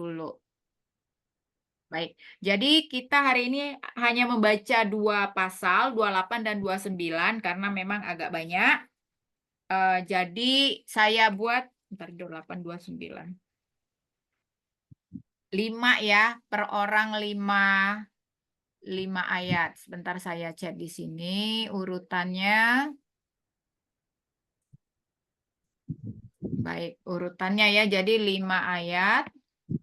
dulu. Baik, jadi kita hari ini hanya membaca 2 pasal, 28 dan 29 karena memang agak banyak. Jadi saya buat, bentar, 28, 29. 5 ya, per orang 5 ayat. Sebentar saya cek di sini urutannya. Baik, urutannya ya. Jadi 5 ayat,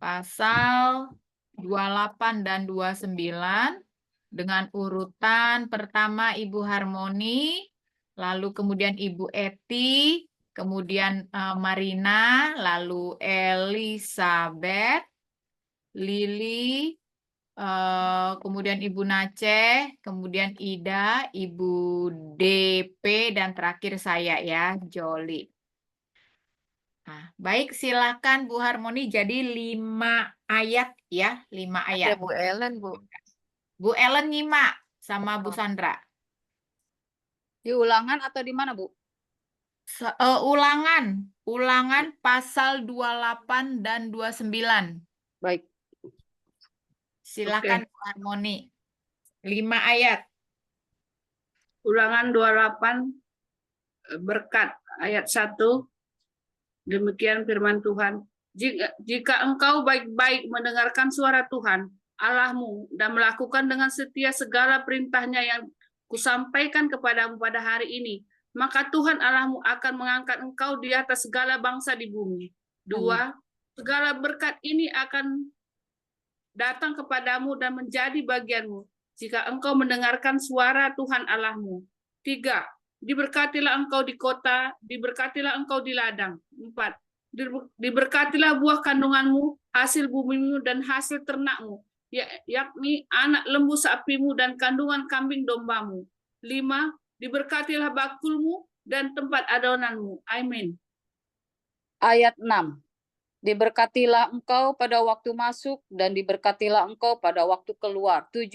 pasal 28 dan 29 dengan urutan pertama Ibu Harmoni, lalu kemudian Ibu Eti, kemudian Marina, lalu Elizabeth, Lili, kemudian Ibu Nace, kemudian Ida, Ibu DP, dan terakhir saya ya, Joli. Nah, baik, silakan Bu Harmoni. Jadi 5 ayat ya, 5 ayat. Ada Bu Ellen, Bu. Bu Ellen nyimak sama Bu Sandra. Di Ulangan atau di mana, Bu? Ulangan pasal 28 dan 29. Baik. Silakan Bu Harmoni. 5 ayat. Ulangan 28 berkat ayat 1. Demikian firman Tuhan. Jika engkau baik-baik mendengarkan suara Tuhan Allahmu dan melakukan dengan setia segala perintahnya yang kusampaikan kepadamu pada hari ini, maka Tuhan Allahmu akan mengangkat engkau di atas segala bangsa di bumi. 2. Segala berkat ini akan datang kepadamu dan menjadi bagianmu jika engkau mendengarkan suara Tuhan Allahmu. 3. Diberkatilah engkau di kota, diberkatilah engkau di ladang. 4. Diberkatilah buah kandunganmu, hasil bumimu dan hasil ternakmu, yakni anak lembu sapimu dan kandungan kambing dombamu. 5. Diberkatilah bakulmu dan tempat adonanmu. Amin. Ayat 6. Diberkatilah engkau pada waktu masuk dan diberkatilah engkau pada waktu keluar. 7.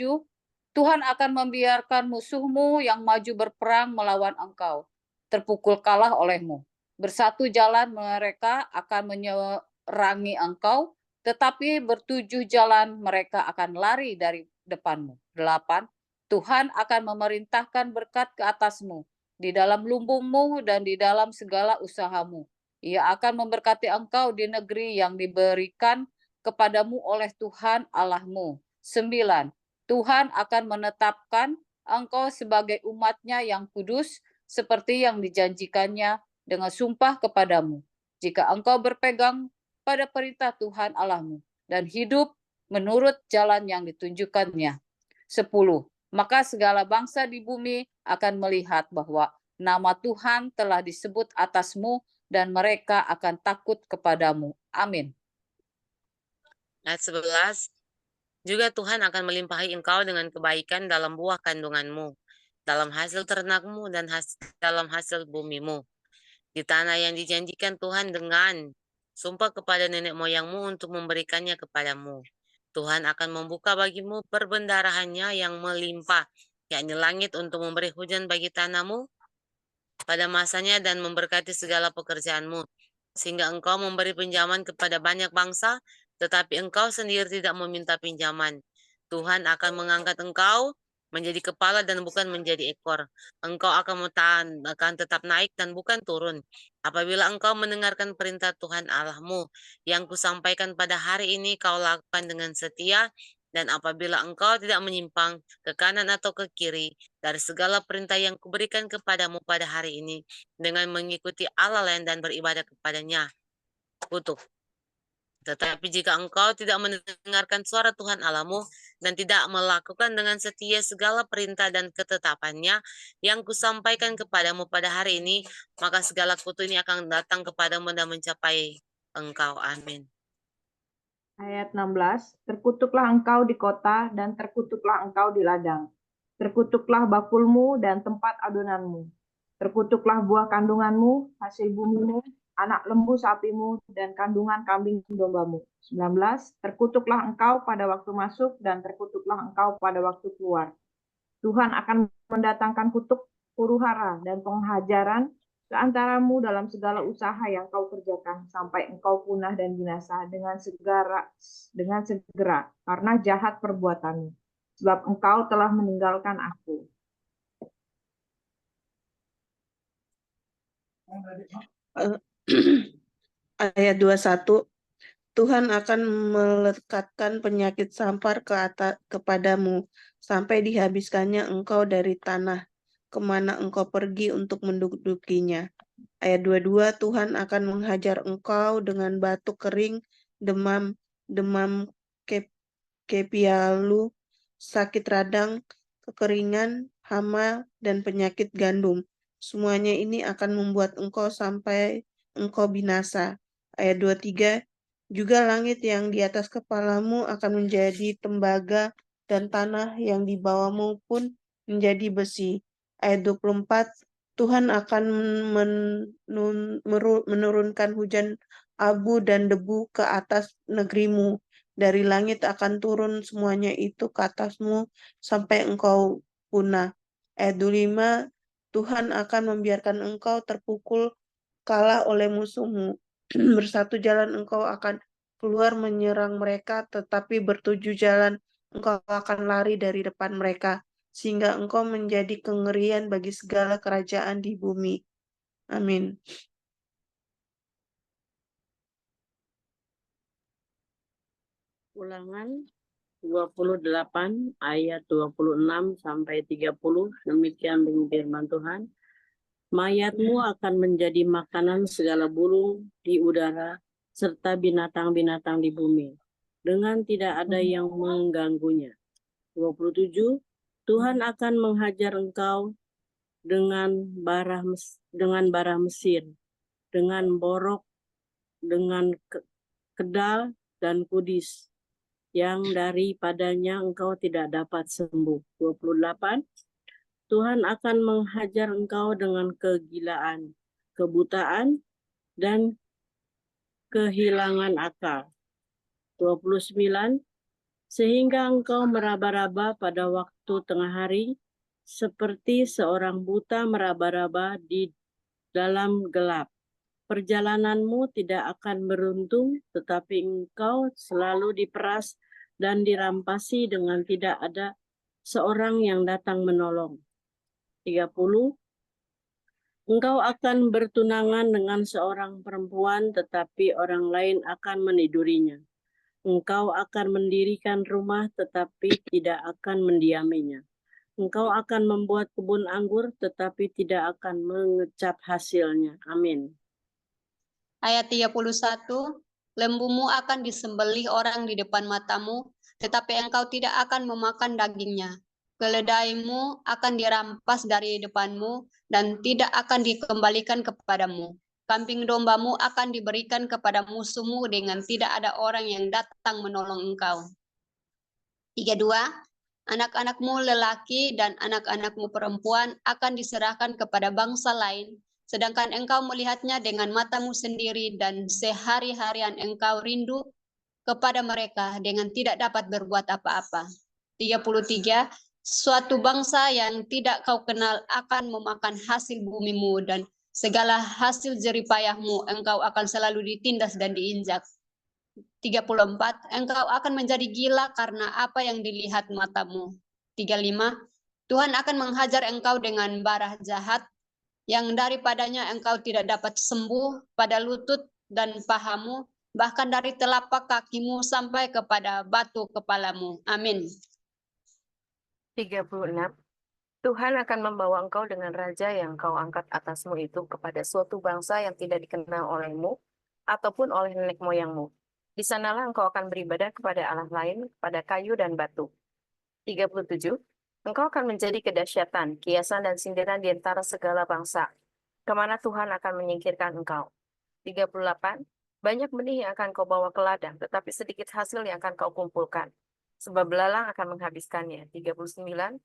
Tuhan akan membiarkan musuhmu yang maju berperang melawan engkau, terpukul kalah olehmu. Bersatu jalan mereka akan menyerangi engkau, tetapi bertujuh jalan mereka akan lari dari depanmu. 8. Tuhan akan memerintahkan berkat ke atasmu, di dalam lumbungmu dan di dalam segala usahamu. Ia akan memberkati engkau di negeri yang diberikan kepadamu oleh Tuhan Allahmu. 9. Tuhan akan menetapkan engkau sebagai umat-Nya yang kudus, seperti yang dijanjikannya dengan sumpah kepadamu. Jika engkau berpegang pada perintah Tuhan Allahmu dan hidup menurut jalan yang ditunjukkannya. 10. Maka segala bangsa di bumi akan melihat bahwa nama Tuhan telah disebut atasmu dan mereka akan takut kepadamu. Amin. Ayat 11. Juga Tuhan akan melimpahi engkau dengan kebaikan dalam buah kandunganmu, dalam hasil ternakmu dan dalam hasil bumimu. Di tanah yang dijanjikan Tuhan dengan sumpah kepada nenek moyangmu untuk memberikannya kepadamu. Tuhan akan membuka bagimu perbendarahannya yang melimpah, yakni langit untuk memberi hujan bagi tanahmu pada masanya dan memberkati segala pekerjaanmu, sehingga engkau memberi pinjaman kepada banyak bangsa, tetapi engkau sendiri tidak meminta pinjaman. Tuhan akan mengangkat engkau menjadi kepala dan bukan menjadi ekor. Engkau akan tetap naik dan bukan turun. Apabila engkau mendengarkan perintah Tuhan Allahmu yang kusampaikan pada hari ini, kau lakukan dengan setia, dan apabila engkau tidak menyimpang ke kanan atau ke kiri dari segala perintah yang kuberikan kepadamu pada hari ini, dengan mengikuti Allah lain dan beribadah kepadanya, kutuk. Tetapi jika engkau tidak mendengarkan suara Tuhan Allahmu dan tidak melakukan dengan setia segala perintah dan ketetapannya yang kusampaikan kepadamu pada hari ini, maka segala kutuk ini akan datang kepadamu dan mencapai engkau. Amin. Ayat 16, terkutuklah engkau di kota dan terkutuklah engkau di ladang. Terkutuklah bakulmu dan tempat adonanmu. Terkutuklah buah kandunganmu, hasil bumimu, anak lembu sapimu, dan kandungan kambing dombamu. 19, terkutuklah engkau pada waktu masuk dan terkutuklah engkau pada waktu keluar. Tuhan akan mendatangkan kutuk, huru-hara, dan penghajaran keantaramu dalam segala usaha yang kau kerjakan sampai engkau punah dan binasa dengan segera karena jahat perbuatanmu, sebab engkau telah meninggalkan aku. Ayat 21, Tuhan akan melekatkan penyakit sampar kepadamu sampai dihabiskannya engkau dari tanah kemana engkau pergi untuk mendudukinya. Ayat 22, Tuhan akan menghajar engkau dengan batuk kering, demam kepialu, sakit radang, kekeringan, hama, dan penyakit gandum. Semuanya ini akan membuat engkau sampai engkau binasa. Ayat 23, juga langit yang di atas kepalamu akan menjadi tembaga dan tanah yang di bawahmu pun menjadi besi. Ayat 24, Tuhan akan menurunkan hujan abu dan debu ke atas negerimu. Dari langit akan turun semuanya itu ke atasmu sampai engkau punah. Ayat 25, Tuhan akan membiarkan engkau terpukul kalah oleh musuhmu. Bersatu jalan engkau akan keluar menyerang mereka, tetapi bertujuh jalan engkau akan lari dari depan mereka, sehingga engkau menjadi kengerian bagi segala kerajaan di bumi. Amin. Ulangan 28 ayat 26 sampai 30. Demikian bunyi firman Tuhan. Mayatmu akan menjadi makanan segala burung di udara serta binatang-binatang di bumi, dengan tidak ada yang mengganggunya. 27. Tuhan akan menghajar engkau dengan bara Mesir, dengan borok, dengan kedal dan kudis, yang daripadanya engkau tidak dapat sembuh. 28. Tuhan akan menghajar engkau dengan kegilaan, kebutaan, dan kehilangan akal. 29. Sehingga engkau meraba-raba pada waktu tengah hari, seperti seorang buta meraba-raba di dalam gelap. Perjalananmu tidak akan beruntung, tetapi engkau selalu diperas dan dirampasi dengan tidak ada seorang yang datang menolong. 30. Engkau akan bertunangan dengan seorang perempuan, tetapi orang lain akan menidurinya. Engkau akan mendirikan rumah, tetapi tidak akan mendiaminya. Engkau akan membuat kebun anggur, tetapi tidak akan mengecap hasilnya. Amin. Ayat 31, lembumu akan disembelih orang di depan matamu, tetapi engkau tidak akan memakan dagingnya. Keledaimu akan dirampas dari depanmu dan tidak akan dikembalikan kepadamu. Kambing dombamu akan diberikan kepada musuhmu dengan tidak ada orang yang datang menolong engkau. 32, anak-anakmu lelaki dan anak-anakmu perempuan akan diserahkan kepada bangsa lain, sedangkan engkau melihatnya dengan matamu sendiri dan sehari-harian engkau rindu kepada mereka dengan tidak dapat berbuat apa-apa. 33, suatu bangsa yang tidak kau kenal akan memakan hasil bumimu dan segala hasil jeripayahmu engkau akan selalu ditindas dan diinjak. 34, engkau akan menjadi gila karena apa yang dilihat matamu. 35, Tuhan akan menghajar engkau dengan bara jahat, yang daripadanya engkau tidak dapat sembuh pada lutut dan pahamu, bahkan dari telapak kakimu sampai kepada batu kepalamu. Amin. 36. Tuhan akan membawa engkau dengan raja yang kau angkat atasmu itu kepada suatu bangsa yang tidak dikenal olehmu ataupun oleh nenek moyangmu. Di sanalah engkau akan beribadah kepada Allah lain, pada kayu dan batu. 37. Engkau akan menjadi kedahsyatan, kiasan dan sindiran di antara segala bangsa, kemana Tuhan akan menyingkirkan engkau. 38. Banyak benih yang akan kau bawa ke ladang, tetapi sedikit hasil yang akan kau kumpulkan, sebab belalang akan menghabiskannya. 39.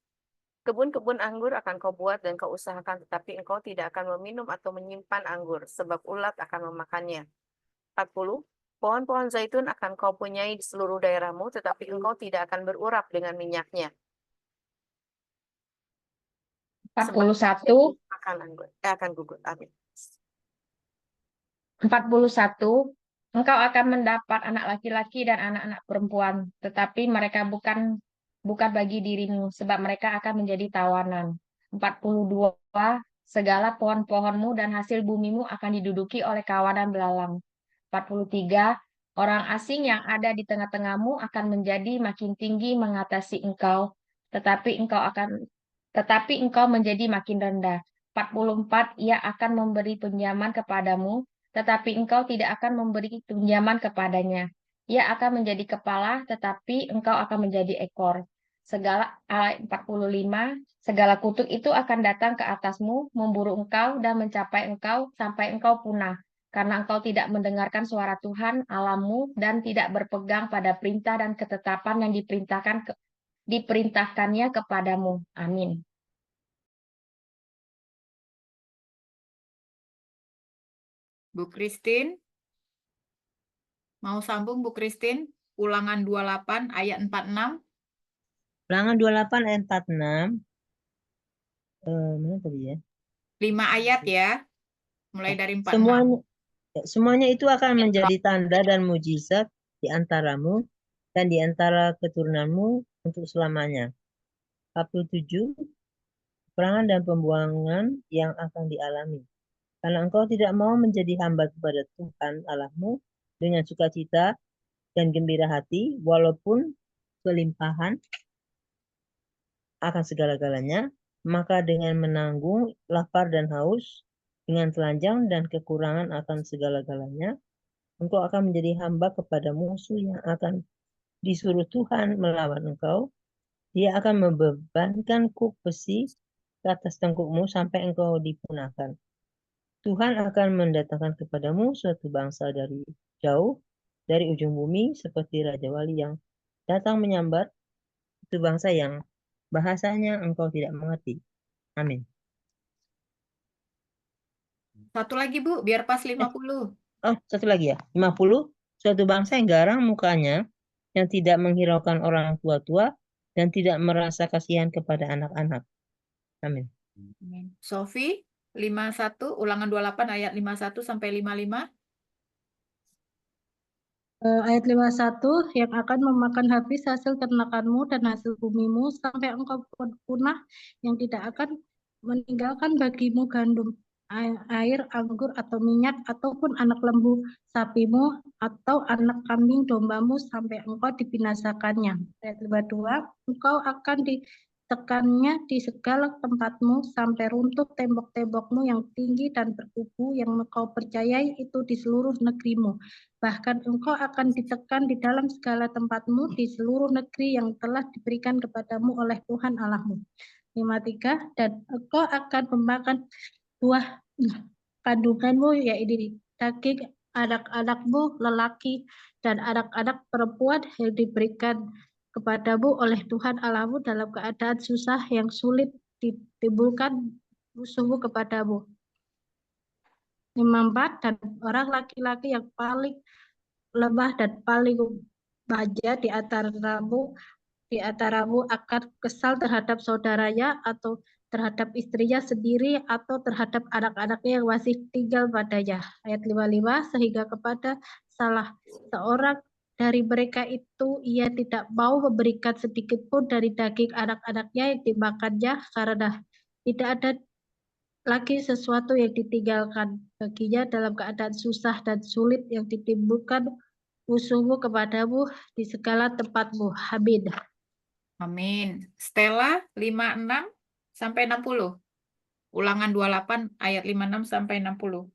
Kebun-kebun anggur akan kau buat dan kau usahakan, tetapi engkau tidak akan meminum atau menyimpan anggur, sebab ulat akan memakannya. 40. Pohon-pohon zaitun akan kau punyai di seluruh daerahmu, tetapi engkau tidak akan berurap dengan minyaknya. 41. Akan gugur. Amin. 41. Engkau akan mendapat anak laki-laki dan anak-anak perempuan, tetapi mereka bukan bagi dirimu, sebab mereka akan menjadi tawanan. 42. Segala pohon-pohonmu dan hasil bumimu akan diduduki oleh kawanan belalang. 43. Orang asing yang ada di tengah-tengahmu akan menjadi makin tinggi mengatasi engkau, tetapi engkau menjadi makin rendah. 44. Ia akan memberi pinjaman kepadamu, tetapi engkau tidak akan memberi pinjaman kepadanya. Ia akan menjadi kepala, tetapi engkau akan menjadi ekor. Ayat 45, segala kutuk itu akan datang ke atasmu, memburu engkau dan mencapai engkau sampai engkau punah, karena engkau tidak mendengarkan suara Tuhan Allahmu dan tidak berpegang pada perintah dan ketetapan yang diperintahkannya kepadamu. Amin. Bu Christine, mau sambung Bu Christine? Ulangan 28 ayat 46. Ulangan 28 ayat 46. Mana tadi ya? 5 ayat ya. Mulai dari 46. Semuanya itu akan menjadi tanda dan mujizat di antaramu dan di antara keturunanmu untuk selamanya. 47. Peperangan dan pembuangan yang akan dialami. Karena engkau tidak mau menjadi hamba kepada Tuhan Allahmu dengan sukacita dan gembira hati, walaupun kelimpahan akan segala-galanya, maka dengan menanggung lapar dan haus, dengan telanjang dan kekurangan akan segala-galanya, engkau akan menjadi hamba kepada musuh yang akan disuruh Tuhan melawan engkau. Dia akan membebankan kuk besi ke atas tengkukmu sampai engkau dipunahkan. Tuhan akan mendatangkan kepadamu suatu bangsa dari jauh, dari ujung bumi, seperti Raja Wali yang datang menyambar, itu bangsa yang bahasanya engkau tidak mengerti. Amin. Satu lagi Bu, biar pas 50. Oh, satu lagi ya. 50. Suatu bangsa yang garang mukanya, yang tidak menghiraukan orang tua-tua, dan tidak merasa kasihan kepada anak-anak. Amin. Sofi, 51, ulangan 28 ayat 51 sampai 55. Ayat 51, yang akan memakan habis hasil ternakanmu dan hasil bumimu sampai engkau punah, yang tidak akan meninggalkan bagimu gandum, air, anggur, atau minyak, ataupun anak lembu sapimu, atau anak kambing dombamu sampai engkau dibinasakannya. Ayat 52, engkau akan ditekannya di segala tempatmu sampai runtuh tembok-tembokmu yang tinggi dan berkubu yang engkau percayai itu di seluruh negerimu. Bahkan engkau akan ditekan di dalam segala tempatmu di seluruh negeri yang telah diberikan kepadamu oleh Tuhan Allahmu. 53, dan engkau akan memakan buah kandunganmu, yaitu daging anak-anakmu lelaki dan anak-anak perempuan yang diberikan kepadamu oleh Tuhan Allahmu dalam keadaan susah yang sulit ditimbulkan musuhmu kepadamu. 54, dan orang laki-laki yang paling lemah dan paling baja di antaramu akan kesal terhadap saudaranya atau terhadap istrinya sendiri atau terhadap anak-anaknya yang masih tinggal padanya. Ayat 55, sehingga kepada salah seorang dari mereka itu ia tidak mau memberikan sedikit pun dari daging anak-anaknya yang dimakannya, karena tidak ada lagi sesuatu yang ditinggalkan baginya dalam keadaan susah dan sulit yang ditimbulkan musuhmu kepadamu di segala tempatmu. Amin. Amin. Stella, 56 sampai 60. Ulangan 28 ayat 56 sampai 60.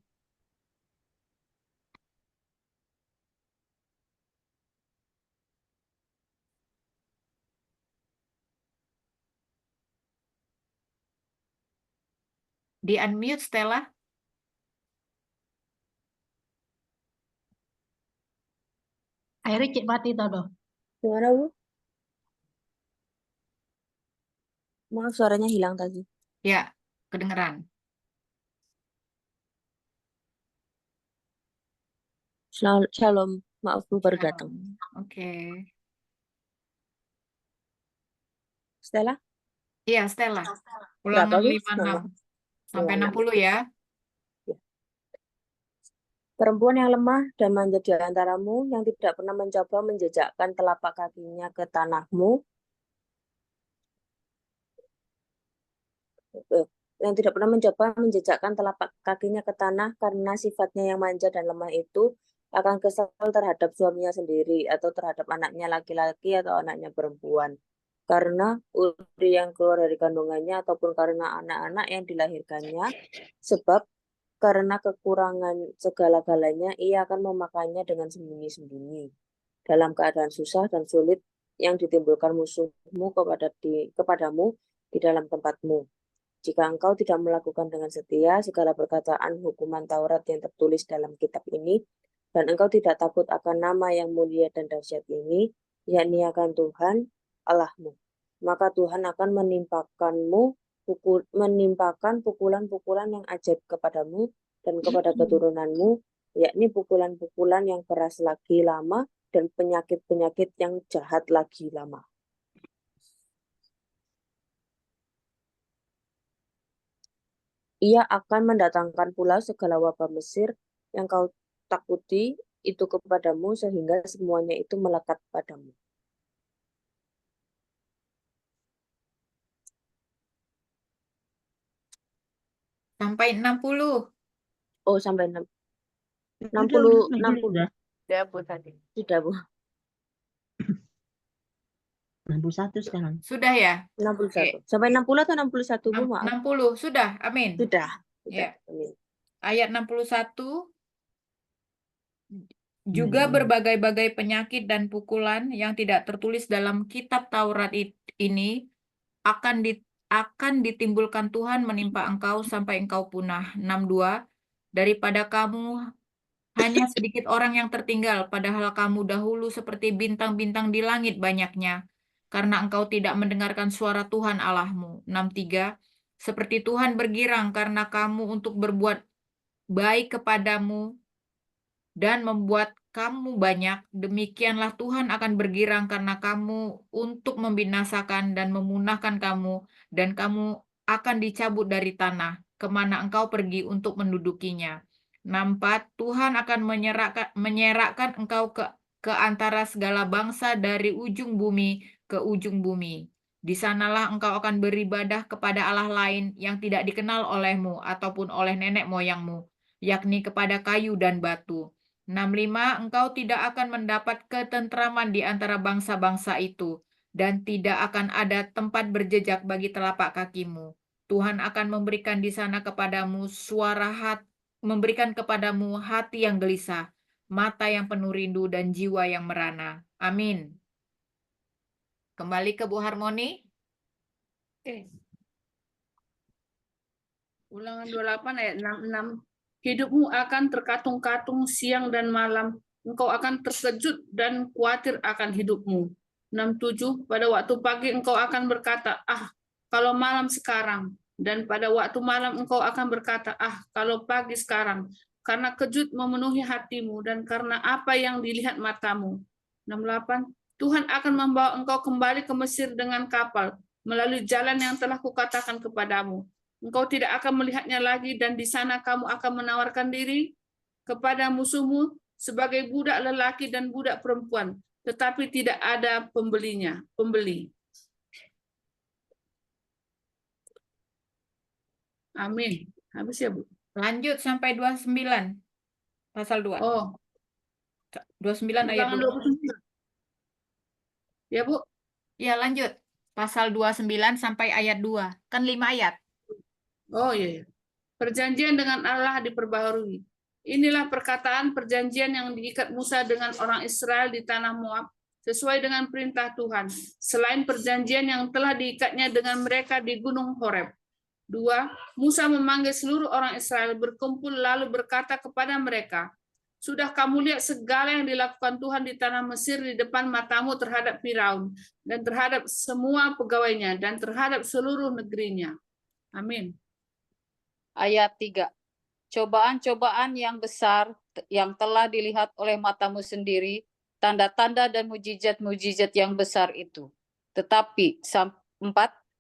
Di unmute Stella. Akhirnya cek mati tau. Gimana, Bu? Maaf, suaranya hilang tadi. Ya, kedengeran. Shalom. Maaf, Bu, baru datang. Oke. Stella? Iya, Stella. Berapa, Ulangan Bu? 56 sampai 60 ya. Perempuan yang lemah dan manja di antaramu, yang tidak pernah mencoba menjejakkan telapak kakinya ke tanahmu, yang tidak pernah mencoba menjejakkan telapak kakinya ke tanah karena sifatnya yang manja dan lemah itu akan kesal terhadap suaminya sendiri atau terhadap anaknya laki-laki atau anaknya perempuan. Karena uri yang keluar dari kandungannya ataupun karena anak-anak yang dilahirkannya, sebab karena kekurangan segala-galanya ia akan memakannya dengan sembunyi-sembunyi dalam keadaan susah dan sulit yang ditimbulkan musuhmu kepadamu di dalam tempatmu. Jika engkau tidak melakukan dengan setia segala perkataan hukuman Taurat yang tertulis dalam kitab ini, dan engkau tidak takut akan nama yang mulia dan dahsyat ini, yakni akan Tuhan Allahmu, maka Tuhan akan menimpakan pukulan-pukulan yang ajaib kepadamu dan kepada keturunanmu, yakni pukulan-pukulan yang keras lagi lama dan penyakit-penyakit yang jahat lagi lama. Ia akan mendatangkan pula segala wabah Mesir yang kau takuti itu kepadamu sehingga semuanya itu melekat padamu. Sampai 60. Oh, sampai 60. Sudah. Ya, Bu, tadi. Sudah, Bu. 61 sekarang. Sudah ya? 61. Sampai 60 atau 61, Bu? Maaf. 60. Sudah. Amin. Sudah. Ya. Amin. Ayat 61. Juga berbagai-bagai penyakit dan pukulan yang tidak tertulis dalam kitab Taurat ini akan ditimbulkan Tuhan menimpa engkau sampai engkau punah. 62. Daripada kamu hanya sedikit orang yang tertinggal, padahal kamu dahulu seperti bintang-bintang di langit banyaknya, karena engkau tidak mendengarkan suara Tuhan Allahmu. 63. Seperti Tuhan bergirang karena kamu untuk berbuat baik kepadamu dan membuat kamu banyak, demikianlah Tuhan akan bergirang karena kamu untuk membinasakan dan memunahkan kamu, dan kamu akan dicabut dari tanah, kemana engkau pergi untuk mendudukinya. 64. Tuhan akan menyerahkan engkau ke antara segala bangsa dari ujung bumi ke ujung bumi. Di sanalah engkau akan beribadah kepada Allah lain yang tidak dikenal olehmu ataupun oleh nenek moyangmu, yakni kepada kayu dan batu. 65. Engkau tidak akan mendapat ketentraman di antara bangsa-bangsa itu, dan tidak akan ada tempat berjejak bagi telapak kakimu. Tuhan akan memberikan di sana kepadamu memberikan kepadamu hati yang gelisah, mata yang penuh rindu, dan jiwa yang merana. Amin. Kembali ke Bu Harmoni. Oke. Ulangan 28 ayat 66. Hidupmu akan terkatung-katung siang dan malam. Engkau akan terkejut dan khawatir akan hidupmu. 67. Pada waktu pagi engkau akan berkata, ah, kalau malam sekarang. Dan pada waktu malam engkau akan berkata, ah, kalau pagi sekarang. Karena kejut memenuhi hatimu dan karena apa yang dilihat matamu. 68. Tuhan akan membawa engkau kembali ke Mesir dengan kapal, melalui jalan yang telah kukatakan kepadamu. Engkau tidak akan melihatnya lagi, dan di sana kamu akan menawarkan diri kepada musuhmu sebagai budak lelaki dan budak perempuan, tetapi tidak ada pembeli. Amin. Habis ya, Bu? Lanjut sampai 29. Pasal 2. Oh. 29 ayat 2. Ya, Bu? Ya, lanjut. Pasal 29 sampai ayat 2. Kan 5 ayat. Oh iya. Perjanjian dengan Allah diperbaharui. Inilah perkataan perjanjian yang diikat Musa dengan orang Israel di tanah Moab, sesuai dengan perintah Tuhan, selain perjanjian yang telah diikatnya dengan mereka di Gunung Horeb. 2. Musa memanggil seluruh orang Israel berkumpul lalu berkata kepada mereka, sudah kamu lihat segala yang dilakukan Tuhan di tanah Mesir di depan matamu terhadap Firaun dan terhadap semua pegawainya dan terhadap seluruh negerinya. Amin. Ayat 3. Cobaan-cobaan yang besar yang telah dilihat oleh matamu sendiri, tanda-tanda dan mujizat-mujizat yang besar itu. Tetapi 4.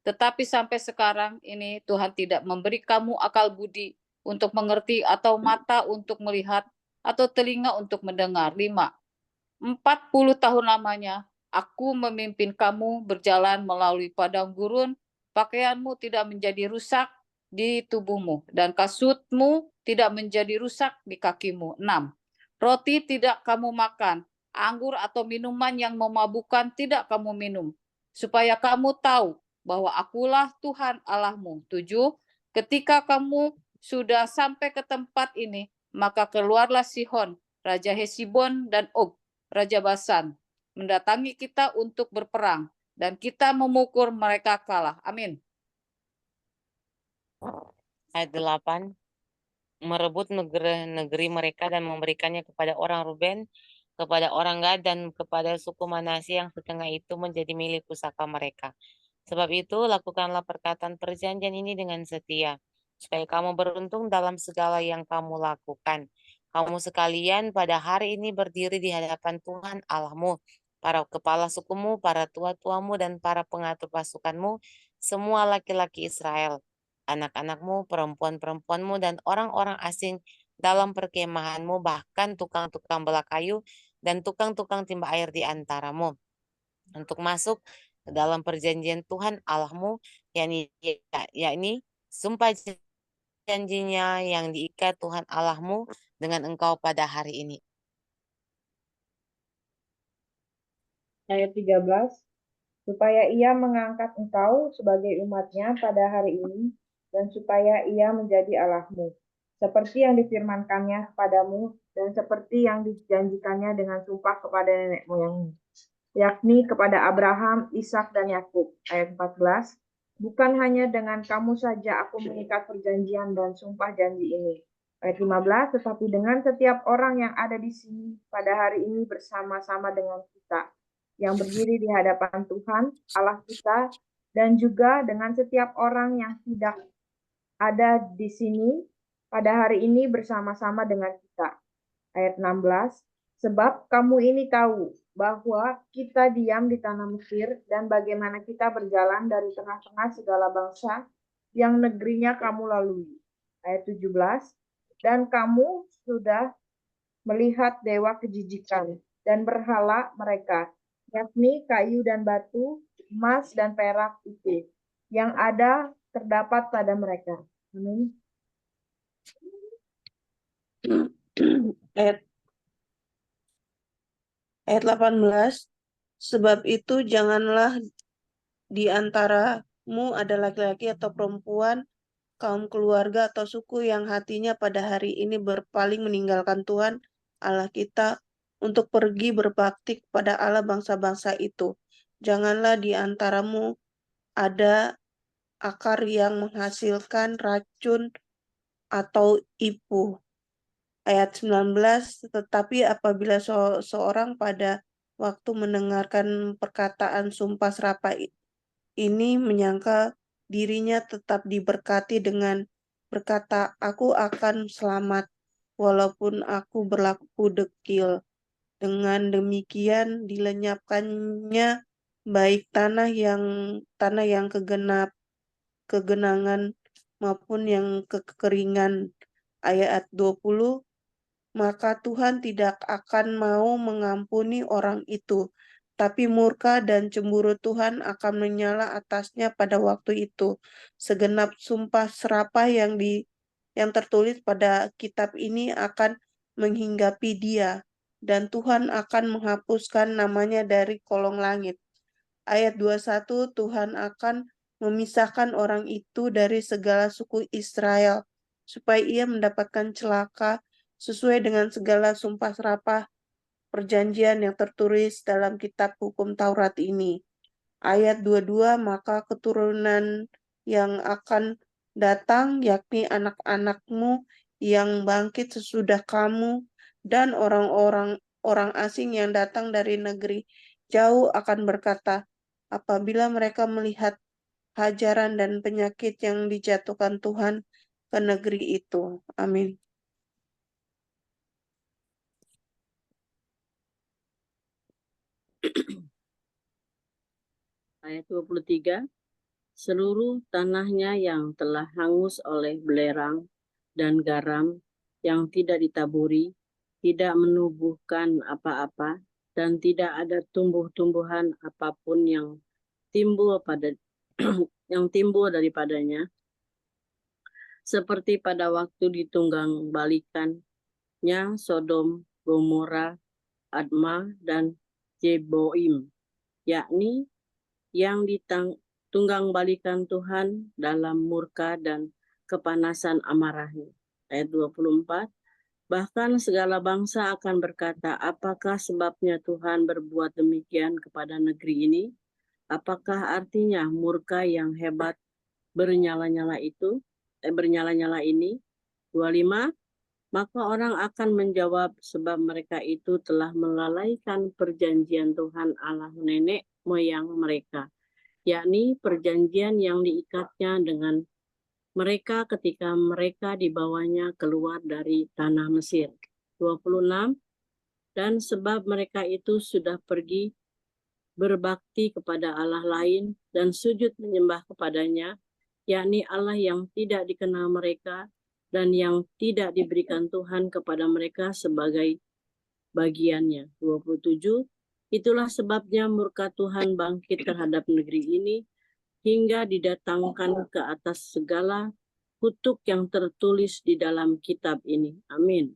Tetapi sampai sekarang ini Tuhan tidak memberi kamu akal budi untuk mengerti atau mata untuk melihat atau telinga untuk mendengar. 5. 40 tahun lamanya aku memimpin kamu berjalan melalui padang gurun, pakaianmu tidak menjadi rusak di tubuhmu, dan kasutmu tidak menjadi rusak di kakimu. 6. Roti tidak kamu makan, anggur atau minuman yang memabukkan tidak kamu minum, supaya kamu tahu bahwa akulah Tuhan Allahmu. 7. Ketika kamu sudah sampai ke tempat ini, maka keluarlah Sihon, Raja Hesibon, dan Og, Raja Basan, mendatangi kita untuk berperang, dan kita memukul mereka kalah. Amin. Ayat 8. Merebut negeri mereka dan memberikannya kepada orang Ruben, kepada orang Gad, dan kepada suku Manasye yang setengah itu menjadi milik pusaka mereka. Sebab itu, lakukanlah perkataan perjanjian ini dengan setia, supaya kamu beruntung dalam segala yang kamu lakukan. Kamu sekalian pada hari ini berdiri di hadapan Tuhan Allahmu, para kepala sukumu, para tua-tuamu, dan para pengatur pasukanmu, semua laki-laki Israel, anak-anakmu, perempuan-perempuanmu, dan orang-orang asing dalam perkemahanmu, bahkan tukang-tukang belah kayu dan tukang-tukang timba air di antaramu, untuk masuk ke dalam perjanjian Tuhan Allahmu, yakni sumpah janjinya yang diikat Tuhan Allahmu dengan engkau pada hari ini. Ayat 13, supaya ia mengangkat engkau sebagai umatnya pada hari ini, dan supaya ia menjadi Allahmu, seperti yang difirmankannya kepadamu, dan seperti yang dijanjikannya dengan sumpah kepada nenek moyangmu, yakni kepada Abraham, Ishak, dan Yakub. Ayat 14, bukan hanya dengan kamu saja aku mengikat perjanjian dan sumpah janji ini. Ayat 15, tetapi dengan setiap orang yang ada di sini pada hari ini bersama-sama dengan kita, yang berdiri di hadapan Tuhan Allah kita, dan juga dengan setiap orang yang tidak ada di sini pada hari ini bersama-sama dengan kita. Ayat 16, sebab kamu ini tahu bahwa kita diam di tanah Mesir, dan bagaimana kita berjalan dari tengah-tengah segala bangsa yang negerinya kamu lalui. Ayat 17, dan kamu sudah melihat dewa kejijikan dan berhala mereka, yakni kayu dan batu, emas dan perak itu, yang ada terdapat pada mereka. Amin. Ayat 18, sebab itu janganlah di antaramu ada laki-laki atau perempuan, kaum keluarga atau suku yang hatinya pada hari ini berpaling meninggalkan Tuhan Allah kita untuk pergi berbakti kepada Allah bangsa-bangsa itu. Janganlah di antaramu ada akar yang menghasilkan racun atau ipuh. Ayat 19, tetapi apabila seorang pada waktu mendengarkan perkataan sumpah serapah ini menyangka dirinya tetap diberkati dengan berkata, aku akan selamat walaupun aku berlaku dekil. Dengan demikian dilenyapkannya baik tanah yang kegenangan maupun yang kekeringan. Ayat 20, maka Tuhan tidak akan mau mengampuni orang itu, tapi murka dan cemburu Tuhan akan menyala atasnya pada waktu itu. Segenap sumpah serapah yang tertulis pada kitab ini akan menghinggapi dia, dan Tuhan akan menghapuskan namanya dari kolong langit. Ayat 21, Tuhan akan memisahkan orang itu dari segala suku Israel, supaya ia mendapatkan celaka sesuai dengan segala sumpah serapah perjanjian yang tertulis dalam kitab hukum Taurat ini. Ayat 22, maka keturunan yang akan datang, yakni anak-anakmu yang bangkit sesudah kamu, dan orang asing yang datang dari negeri jauh akan berkata, apabila mereka melihat hajaran dan penyakit yang dijatuhkan Tuhan ke negeri itu. Amin. Ayat 23, seluruh tanahnya yang telah hangus oleh belerang dan garam yang tidak ditaburi, tidak menubuhkan apa-apa, dan tidak ada tumbuh-tumbuhan apapun yang timbul yang timbul daripadanya, seperti pada waktu ditunggang balikannya Sodom, Gomora, Adma, dan Jeboim, yakni yang ditunggang balikan Tuhan dalam murka dan kepanasan amarahnya. Ayat 24, bahkan segala bangsa akan berkata, apakah sebabnya Tuhan berbuat demikian kepada negeri ini? Apakah artinya murka yang hebat bernyala-nyala ini? 25, maka orang akan menjawab, sebab mereka itu telah melalaikan perjanjian Tuhan Allah nenek moyang mereka, yakni perjanjian yang diikatnya dengan mereka ketika mereka dibawanya keluar dari tanah Mesir. 26, dan sebab mereka itu sudah pergi berbakti kepada Allah lain dan sujud menyembah kepadanya, yakni Allah yang tidak dikenal mereka dan yang tidak diberikan Tuhan kepada mereka sebagai bagiannya. 27, itulah sebabnya murka Tuhan bangkit terhadap negeri ini hingga didatangkan ke atas segala kutuk yang tertulis di dalam kitab ini. Amin.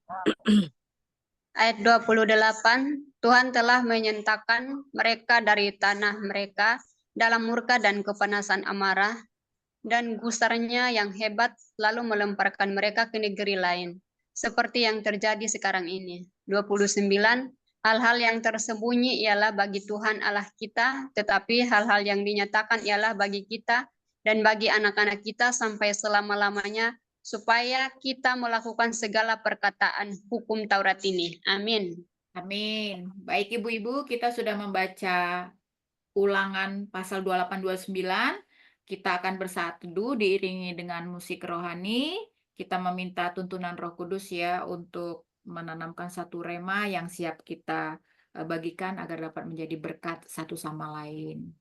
Ayat 28, Tuhan telah menyentakan mereka dari tanah mereka dalam murka dan kepanasan amarah, dan gusarnya yang hebat lalu melemparkan mereka ke negeri lain, seperti yang terjadi sekarang ini. 29, hal-hal yang tersembunyi ialah bagi Tuhan Allah kita, tetapi hal-hal yang dinyatakan ialah bagi kita dan bagi anak-anak kita sampai selama-lamanya, supaya kita melakukan segala perkataan hukum Taurat ini. Amin. Amin. Baik Ibu-ibu, kita sudah membaca Ulangan pasal 28-29. Kita akan bersatu diiringi dengan musik rohani. Kita meminta tuntunan Roh Kudus ya untuk menanamkan satu rema yang siap kita bagikan agar dapat menjadi berkat satu sama lain.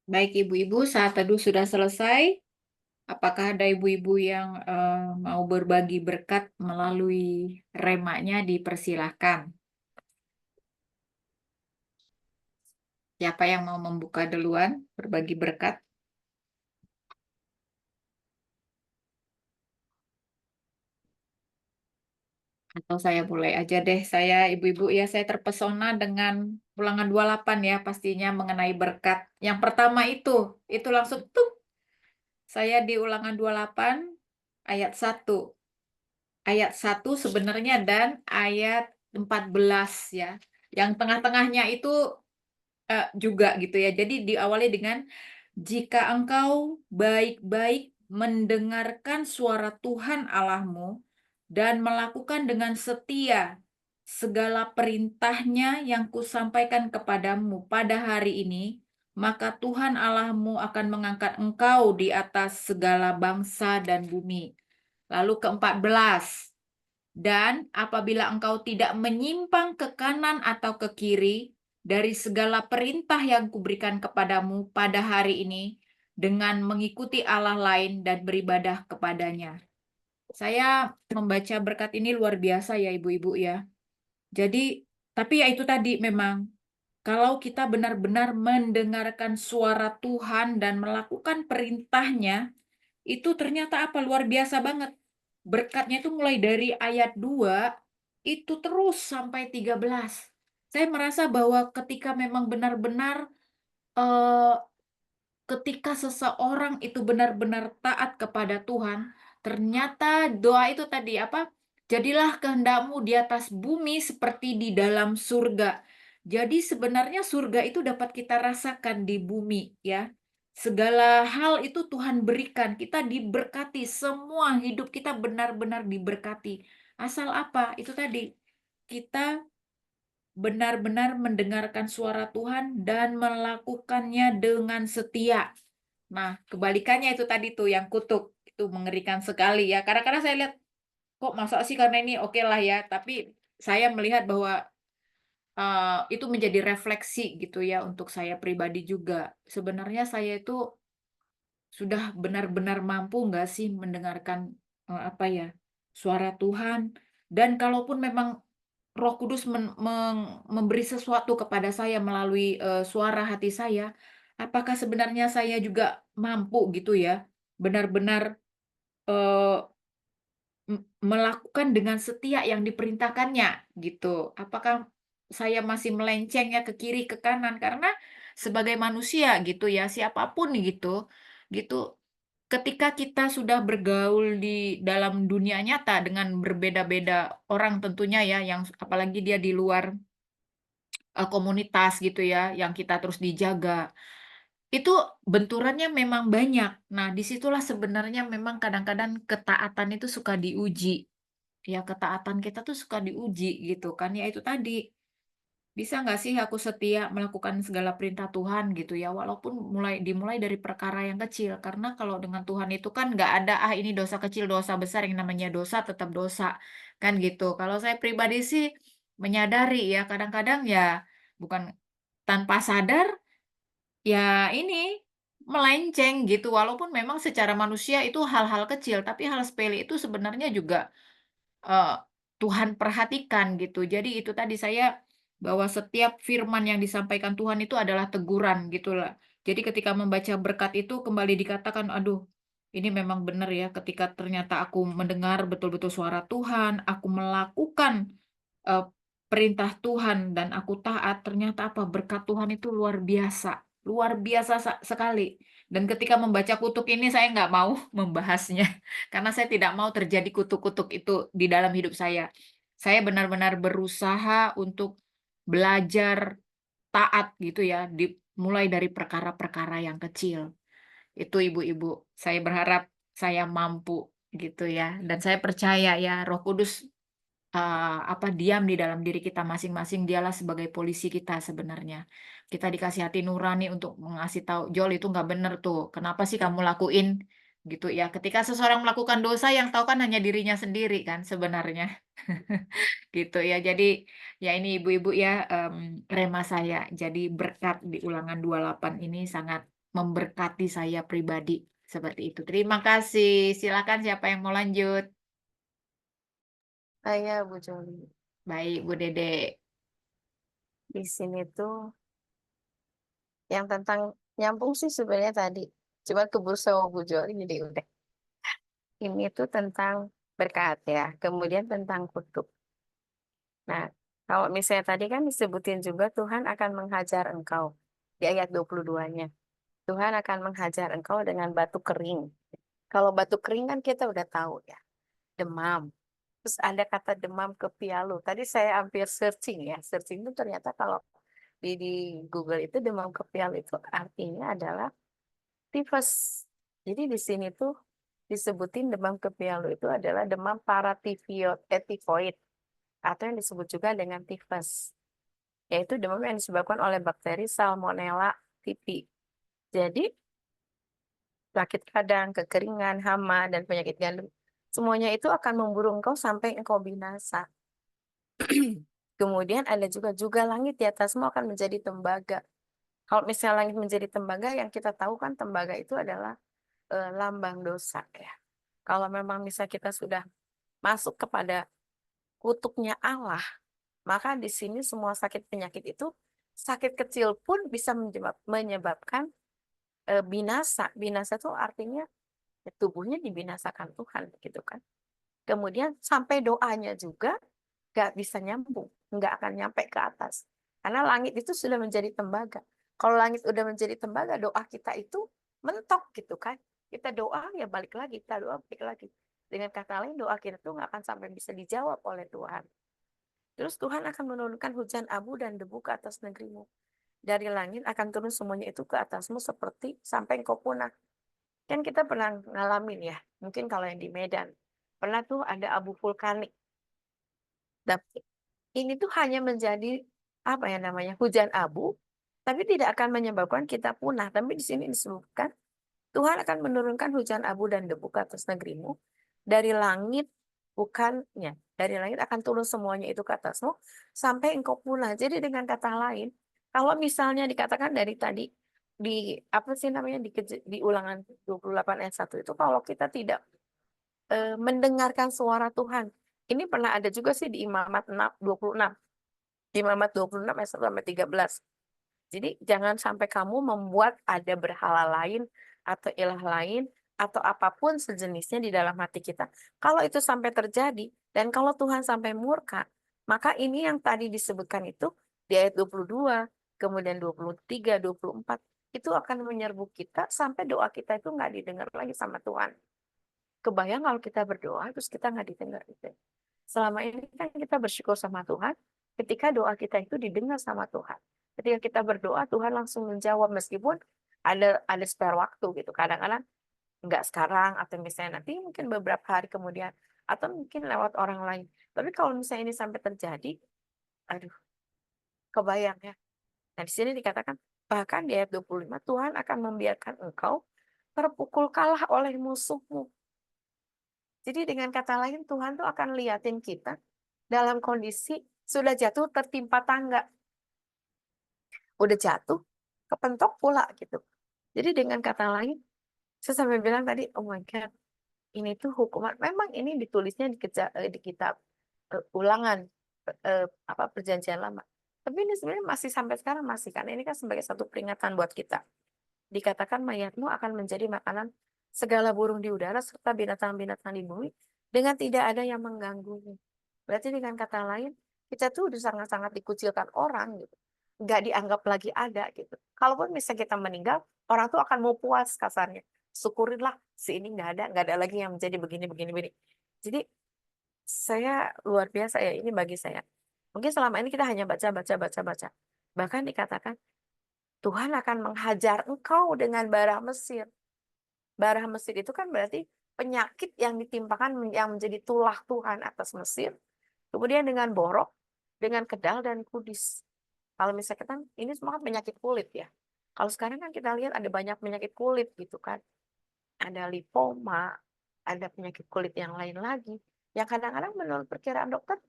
Baik ibu-ibu, saat teduh sudah selesai. Apakah ada ibu-ibu yang mau berbagi berkat melalui remanya, dipersilahkan. Siapa yang mau membuka duluan, berbagi berkat? Atau saya mulai aja deh. Saya, ibu-ibu ya, saya terpesona dengan Ulangan 28 ya, pastinya mengenai berkat. Yang pertama itu langsung tuh. Saya di Ulangan 28 ayat 1. Ayat 1 sebenarnya dan ayat 14 ya. Yang tengah-tengahnya itu juga gitu ya. Jadi diawali dengan jika engkau baik-baik mendengarkan suara Tuhan Allahmu dan melakukan dengan setia segala perintahnya yang kusampaikan kepadamu pada hari ini, maka Tuhan Allahmu akan mengangkat engkau di atas segala bangsa dan bumi. Lalu ke-14, dan apabila engkau tidak menyimpang ke kanan atau ke kiri dari segala perintah yang kuberikan kepadamu pada hari ini dengan mengikuti Allah lain dan beribadah kepadanya. Saya membaca berkat ini luar biasa ya ibu-ibu ya. Jadi, tapi ya itu tadi memang kalau kita benar-benar mendengarkan suara Tuhan dan melakukan perintahnya, itu ternyata apa? Luar biasa banget. Berkatnya itu mulai dari ayat 2, itu terus sampai 13. Saya merasa bahwa ketika memang benar-benar eh, ketika seseorang itu benar-benar taat kepada Tuhan, ternyata doa itu tadi apa? Jadilah kehendakmu di atas bumi seperti di dalam surga. Jadi sebenarnya surga itu dapat kita rasakan di bumi ya. Segala hal itu Tuhan berikan. Kita diberkati, semua hidup kita benar-benar diberkati. Asal apa? Itu tadi. Kita benar-benar mendengarkan suara Tuhan dan melakukannya dengan setia. Nah, kebalikannya itu tadi tuh yang kutuk. Itu mengerikan sekali ya. Kadang-kadang saya lihat, kok masa sih karena ini oke lah ya. Tapi saya melihat bahwa itu menjadi refleksi gitu ya untuk saya pribadi juga. Sebenarnya saya itu sudah benar-benar mampu nggak sih mendengarkan apa ya, suara Tuhan. Dan kalaupun memang Roh Kudus memberi sesuatu kepada saya melalui suara hati saya, apakah sebenarnya saya juga mampu gitu ya, benar-benar eh, melakukan dengan setia yang diperintahkannya gitu. Apakah saya masih melenceng ya ke kiri ke kanan karena sebagai manusia gitu ya, siapapun gitu ketika kita sudah bergaul di dalam dunia nyata dengan berbeda-beda orang tentunya ya, yang apalagi dia di luar komunitas gitu ya, yang kita terus dijaga, itu benturannya memang banyak. Nah, disitulah sebenarnya memang kadang-kadang ketaatan itu suka diuji. Ya, ketaatan kita tuh suka diuji gitu kan. Ya itu tadi, bisa nggak sih aku setia melakukan segala perintah Tuhan gitu ya, walaupun dimulai dari perkara yang kecil. Karena kalau dengan Tuhan itu kan nggak ada, ini dosa kecil, dosa besar, yang namanya dosa tetap dosa. Kan gitu. Kalau saya pribadi sih menyadari ya, kadang-kadang ya bukan tanpa sadar, ya ini melenceng gitu. Walaupun memang secara manusia itu hal-hal kecil, tapi hal sepele itu sebenarnya juga eh, Tuhan perhatikan gitu. Jadi itu tadi saya bahwa setiap firman yang disampaikan Tuhan itu adalah teguran gitulah. Jadi ketika membaca berkat itu kembali dikatakan, aduh, ini memang benar ya. Ketika ternyata aku mendengar betul-betul suara Tuhan, aku melakukan eh, perintah Tuhan dan aku taat, ternyata apa berkat Tuhan itu luar biasa sekali. Dan ketika membaca kutuk ini saya nggak mau membahasnya karena saya tidak mau terjadi kutuk-kutuk itu di dalam hidup saya. Saya benar-benar berusaha untuk belajar taat gitu ya, mulai dari perkara-perkara yang kecil. Itu ibu-ibu, saya berharap saya mampu gitu ya. Dan saya percaya ya Roh Kudus diam di dalam diri kita masing-masing, dialah sebagai polisi kita sebenarnya. Kita dikasih hati nurani untuk mengasih tahu, Jol itu nggak bener tuh, kenapa sih kamu lakuin gitu ya. Ketika seseorang melakukan dosa, yang tahu kan hanya dirinya sendiri kan sebenarnya. Gitu ya. Jadi ya ini ibu-ibu ya, rema saya. Jadi berkat di Ulangan 28 ini sangat memberkati saya pribadi. Seperti itu. Terima kasih. Silakan siapa yang mau lanjut? Saya Bu Joli. Baik, Bu Dede. Di sini tuh yang tentang nyambung sih sebenarnya tadi. Cuma keburu sama Bu Joli jadi udah. Ini tuh tentang berkat ya. Kemudian tentang kutuk. Nah, kalau misalnya tadi kan disebutin juga Tuhan akan menghajar engkau. Di ayat 22-nya. Tuhan akan menghajar engkau dengan batu kering. Kalau batu kering kan kita udah tahu ya. Demam. Terus ada kata demam kepialu. Tadi saya hampir searching ya. Searching itu ternyata kalau di Google itu demam kepialu itu artinya adalah tifus. Jadi di sini tuh disebutin demam kepialu itu adalah demam tifoid atau yang disebut juga dengan tifus. Yaitu demam yang disebabkan oleh bakteri Salmonella typhi. Jadi sakit radang, kekeringan, hama, dan penyakit gandum, semuanya itu akan memburu engkau sampai engkau binasa. Kemudian ada juga langit di atasmu akan menjadi tembaga. Kalau misalnya langit menjadi tembaga, yang kita tahu kan tembaga itu adalah lambang dosa ya. Kalau memang misalnya kita sudah masuk kepada kutuknya Allah, maka di sini semua sakit penyakit itu, sakit kecil pun bisa menyebabkan binasa. Binasa itu artinya tubuhnya dibinasakan Tuhan gitu kan. Kemudian sampai doanya juga nggak bisa nyambung, nggak akan nyampe ke atas. Karena langit itu sudah menjadi tembaga. Kalau langit udah menjadi tembaga, doa kita itu mentok gitu kan. Kita doa ya balik lagi, kita doa balik lagi. Dengan kata lain doa kita tuh nggak akan sampai bisa dijawab oleh Tuhan. Terus Tuhan akan menurunkan hujan abu dan debu ke atas negerimu. Dari langit akan turun semuanya itu ke atasmu seperti sampai engkau punah. Kan kita pernah ngalamin ya, mungkin kalau yang di Medan, pernah tuh ada abu vulkanik. Tapi ini tuh hanya menjadi apa ya namanya hujan abu, tapi tidak akan menyebabkan kita punah. Tapi di sini disebutkan Tuhan akan menurunkan hujan abu dan debu ke atas negerimu dari langit, bukannya dari langit akan turun semuanya itu ke atasmu sampai engkau punah. Jadi dengan kata lain, kalau misalnya dikatakan dari tadi di apa sih namanya di Ulangan 28 ayat 1 itu kalau kita tidak mendengarkan suara Tuhan. Ini pernah ada juga sih di Imamat 26. Imamat 26 ayat 1 sampai 13. Jadi jangan sampai kamu membuat ada berhala lain atau ilah lain atau apapun sejenisnya di dalam hati kita. Kalau itu sampai terjadi dan kalau Tuhan sampai murka, maka ini yang tadi disebutkan itu di ayat 22, kemudian 23, 24 itu akan menyerbu kita sampai doa kita itu nggak didengar lagi sama Tuhan. Kebayang kalau kita berdoa terus kita nggak didengar gitu. Selama ini kan kita bersyukur sama Tuhan ketika doa kita itu didengar sama Tuhan. Ketika kita berdoa Tuhan langsung menjawab meskipun ada spare waktu gitu. Kadang-kadang nggak sekarang atau misalnya nanti mungkin beberapa hari kemudian atau mungkin lewat orang lain. Tapi kalau misalnya ini sampai terjadi, aduh, kebayang ya. Nah, di sini dikatakan bahkan di ayat 25 Tuhan akan membiarkan engkau terpukul kalah oleh musuhmu. Jadi dengan kata lain Tuhan tuh akan liatin kita dalam kondisi sudah jatuh tertimpa tangga. Udah jatuh, kepentok pula gitu. Jadi dengan kata lain, saya sampai bilang tadi, oh my God, ini tuh hukuman. Memang ini ditulisnya di kitab Ulangan Perjanjian Lama. Tapi ini sebenarnya masih sampai sekarang masih, karena ini kan sebagai satu peringatan buat kita. Dikatakan mayatmu akan menjadi makanan segala burung di udara serta binatang-binatang di bumi dengan tidak ada yang mengganggunya. Berarti dengan kata lain, kita tuh udah sangat-sangat dikucilkan orang gitu. Nggak dianggap lagi ada gitu. Kalaupun misalnya kita meninggal, orang tuh akan mau puas kasarnya. Syukurinlah si ini nggak ada lagi yang menjadi begini. Jadi saya luar biasa ya ini bagi saya. Mungkin selama ini kita hanya baca. Bahkan dikatakan Tuhan akan menghajar engkau dengan bara Mesir. Bara Mesir itu kan berarti penyakit yang ditimpakan yang menjadi tulah Tuhan atas Mesir. Kemudian dengan borok, dengan kedal dan kudis. Kalau misalnya kan ini semua kan penyakit kulit ya. Kalau sekarang kan kita lihat ada banyak penyakit kulit gitu kan. Ada lipoma, ada penyakit kulit yang lain lagi. Yang kadang-kadang menurut perkiraan dokter,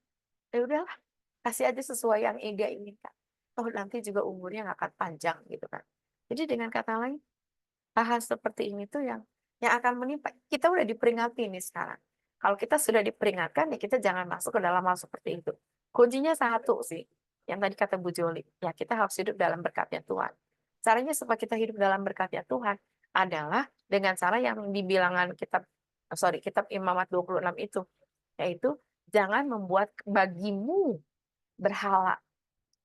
ya udahlah, kasih aja sesuai yang dia inginkan. Oh nanti juga umurnya nggak akan panjang gitu kan. Jadi dengan kata lain, hal-hal seperti ini tuh yang akan menimpa. Kita udah diperingati nih sekarang. Kalau kita sudah diperingatkan, ya kita jangan masuk ke dalam hal seperti itu. Kuncinya satu sih, yang tadi kata Bu Joli, ya kita harus hidup dalam berkatnya Tuhan. Caranya supaya kita hidup dalam berkatnya Tuhan adalah dengan cara yang dibilangan kitab Imamat 26 itu, yaitu jangan membuat bagimu berhala.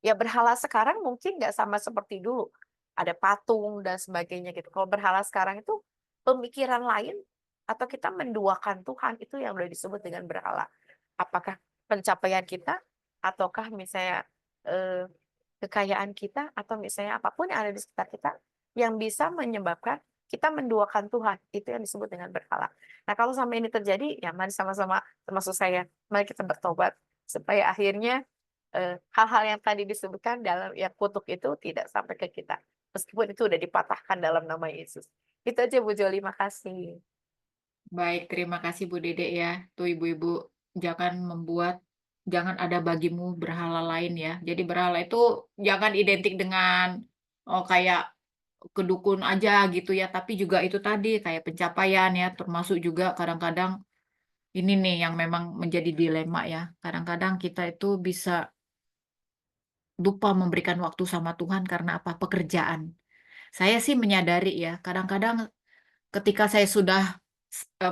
Ya berhala sekarang mungkin nggak sama seperti dulu. Ada patung dan sebagainya gitu. Kalau berhala sekarang itu pemikiran lain atau kita menduakan Tuhan, itu yang udah disebut dengan berhala. Apakah pencapaian kita ataukah misalnya kekayaan kita atau misalnya apapun yang ada di sekitar kita yang bisa menyebabkan kita menduakan Tuhan, itu yang disebut dengan berhala. Nah kalau sampai ini terjadi, ya mari sama-sama, termasuk saya, mari kita bertobat supaya akhirnya hal-hal yang tadi disebutkan dalam yang kutuk itu tidak sampai ke kita, meskipun itu udah dipatahkan dalam nama Yesus. Itu aja Bu Joli, makasih. Baik, terima kasih Bu Dede ya. Tuh ibu-ibu, jangan ada bagimu berhala lain ya. Jadi berhala itu jangan identik dengan kayak kedukun aja gitu ya, tapi juga itu tadi kayak pencapaian ya, termasuk juga kadang-kadang ini nih yang memang menjadi dilema ya. Kadang-kadang kita itu bisa lupa memberikan waktu sama Tuhan karena apa? Pekerjaan. Saya sih menyadari ya, kadang-kadang ketika saya sudah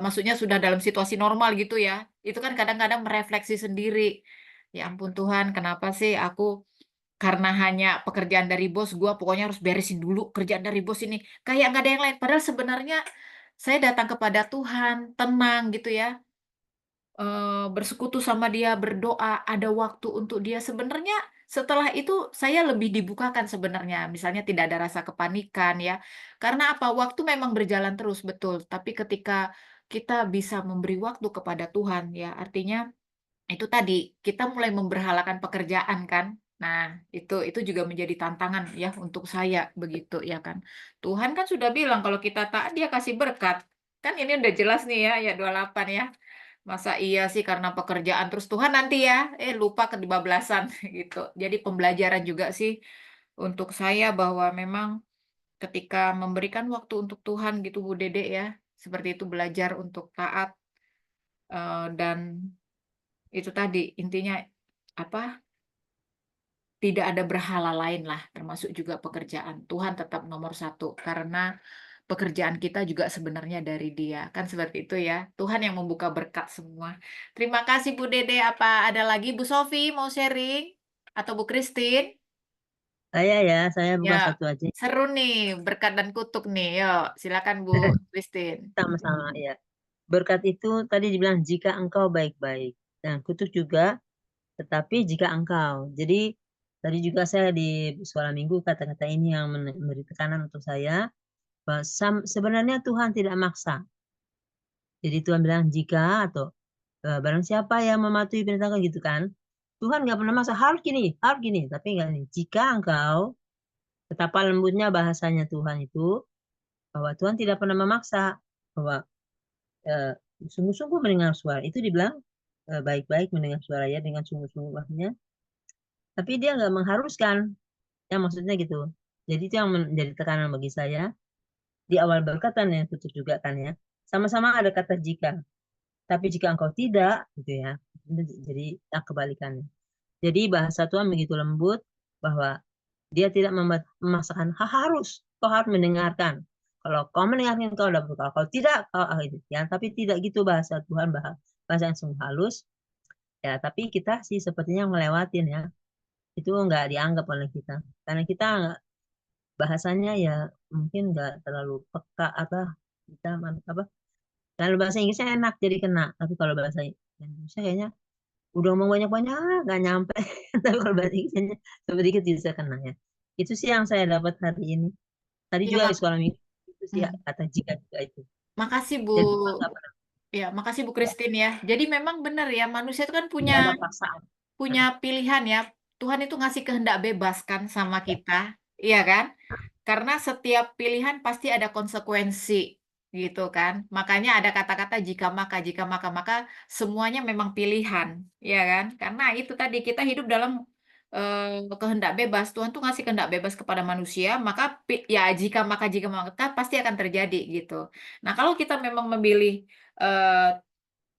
maksudnya sudah dalam situasi normal gitu ya, itu kan kadang-kadang merefleksi sendiri. Ya ampun Tuhan, kenapa sih aku karena hanya pekerjaan dari bos, gua pokoknya harus beresin dulu kerjaan dari bos ini. Kayak nggak ada yang lain. Padahal sebenarnya saya datang kepada Tuhan, tenang gitu ya, bersekutu sama Dia, berdoa, ada waktu untuk Dia. Sebenarnya setelah itu saya lebih dibukakan sebenarnya. Misalnya tidak ada rasa kepanikan ya. Karena apa? Waktu memang berjalan terus, betul. Tapi ketika kita bisa memberi waktu kepada Tuhan ya, artinya itu tadi, kita mulai memberhalakan pekerjaan kan. Nah, itu juga menjadi tantangan ya untuk saya begitu ya kan. Tuhan kan sudah bilang kalau kita taat dia kasih berkat. Kan ini udah jelas nih ya, ayat 28 ya. Masa iya sih karena pekerjaan terus Tuhan nanti ya, lupa ke-12-an gitu. Jadi pembelajaran juga sih untuk saya bahwa memang ketika memberikan waktu untuk Tuhan gitu Bu Dede ya, seperti itu belajar untuk taat dan itu tadi intinya apa? Tidak ada berhala lain lah, termasuk juga pekerjaan. Tuhan tetap nomor satu karena pekerjaan kita juga sebenarnya dari Dia. Kan seperti itu ya. Tuhan yang membuka berkat semua. Terima kasih Bu Dede. Apa ada lagi Bu Sofi mau sharing? Atau Bu Christine? Saya buka Ya, satu aja. seru nih berkat dan kutuk nih. Yuk, silakan Bu Christine. Sama-sama ya. Berkat itu tadi dibilang jika engkau baik-baik. Dan kutuk juga, tetapi jika engkau. Jadi tadi juga saya di sekolah minggu kata-kata ini yang memberi tekanan untuk saya. Bahwa sebenarnya Tuhan tidak maksa. Jadi Tuhan bilang jika atau barang siapa yang mematuhi perintah gitu kan. Tuhan nggak pernah maksa harus gini. Tapi nggak nih. Jika engkau, betapa lembutnya bahasanya Tuhan itu, bahwa Tuhan tidak pernah memaksa. Bahwa sungguh-sungguh mendengar suara. Itu dibilang baik-baik mendengar suara ya dengan sungguh-sungguh maksudnya. Tapi dia nggak mengharuskan. Ya maksudnya gitu. Jadi itu yang menjadi tekanan bagi saya. Di awal berkatan yang tutup juga kan ya. Sama-sama ada kata jika. Tapi jika engkau tidak, gitu ya. Jadi kebalikannya. Jadi bahasa Tuhan begitu lembut bahwa dia tidak memaksakan harus. Kau harus mendengarkan. Kalau kau mendengarkan kau dapat bekal. Kalau tidak kau gitu ya. Tapi tidak gitu bahasa Tuhan, bahasa yang sungguh halus. Ya, tapi kita sih sepertinya ngelewatin ya. Itu nggak dianggap oleh kita. Karena kita bahasanya ya mungkin nggak terlalu peka kita apa. Kalau bahasa Inggrisnya enak jadi kena. Tapi kalau bahasa Indonesia kayaknya udah ngomong banyak-banyak nggak nyampe. Tapi kalau bahasa Inggrisnya sedikit bisa kena ya. Itu sih yang saya dapat hari ini. Tadi Ya, juga di sekolah minggu itu sih Hmm. kata jika juga itu. Makasih Bu. Jadi nggak Ya, makasih Bu Christine ya. Jadi memang benar ya, manusia itu kan punya ada paksaan. pilihan ya. Tuhan itu ngasih kehendak bebas kan sama kita. Iya kan? Karena setiap pilihan pasti ada konsekuensi gitu kan. Makanya ada kata-kata jika maka semuanya memang pilihan, ya kan? Karena itu tadi kita hidup dalam kehendak bebas, Tuhan tuh ngasih kehendak bebas kepada manusia, maka ya jika maka pasti akan terjadi gitu. Nah, kalau kita memang memilih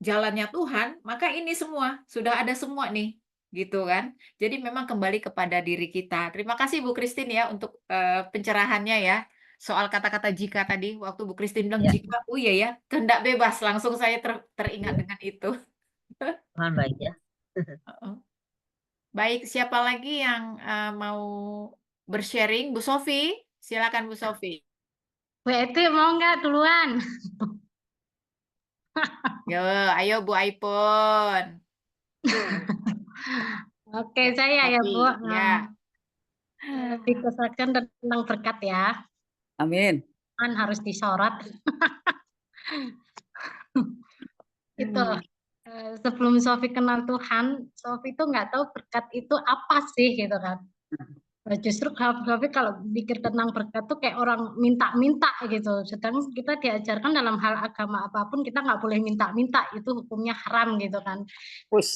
jalannya Tuhan, maka ini semua sudah ada semua nih, gitu kan. Jadi memang kembali kepada diri kita. Terima kasih Bu Christine ya untuk pencerahannya ya. Soal kata-kata jika tadi, waktu Bu Christine bilang Ya. jika, oh iya ya, kehendak bebas, langsung saya teringat dengan itu. Tuhan baik ya. Heeh. Baik, siapa lagi yang mau bersharing? Bu Sofi, silakan Bu Sofi. Bu Eti mau nggak duluan? Yo, ayo Bu Aipon. Oke, Ya, saya ya Sofi, Bu. ya. Dikisahkan tentang berkat ya. Amin. Kan harus disorot. Itu sebelum Sofi kenal Tuhan, Sofi itu nggak tahu berkat itu apa sih gitu kan. Nah, justru Sofi kalau pikir tentang berkat tuh kayak orang minta-minta gitu. Sedangkan kita diajarkan dalam hal agama apapun kita nggak boleh minta-minta, itu hukumnya haram gitu kan.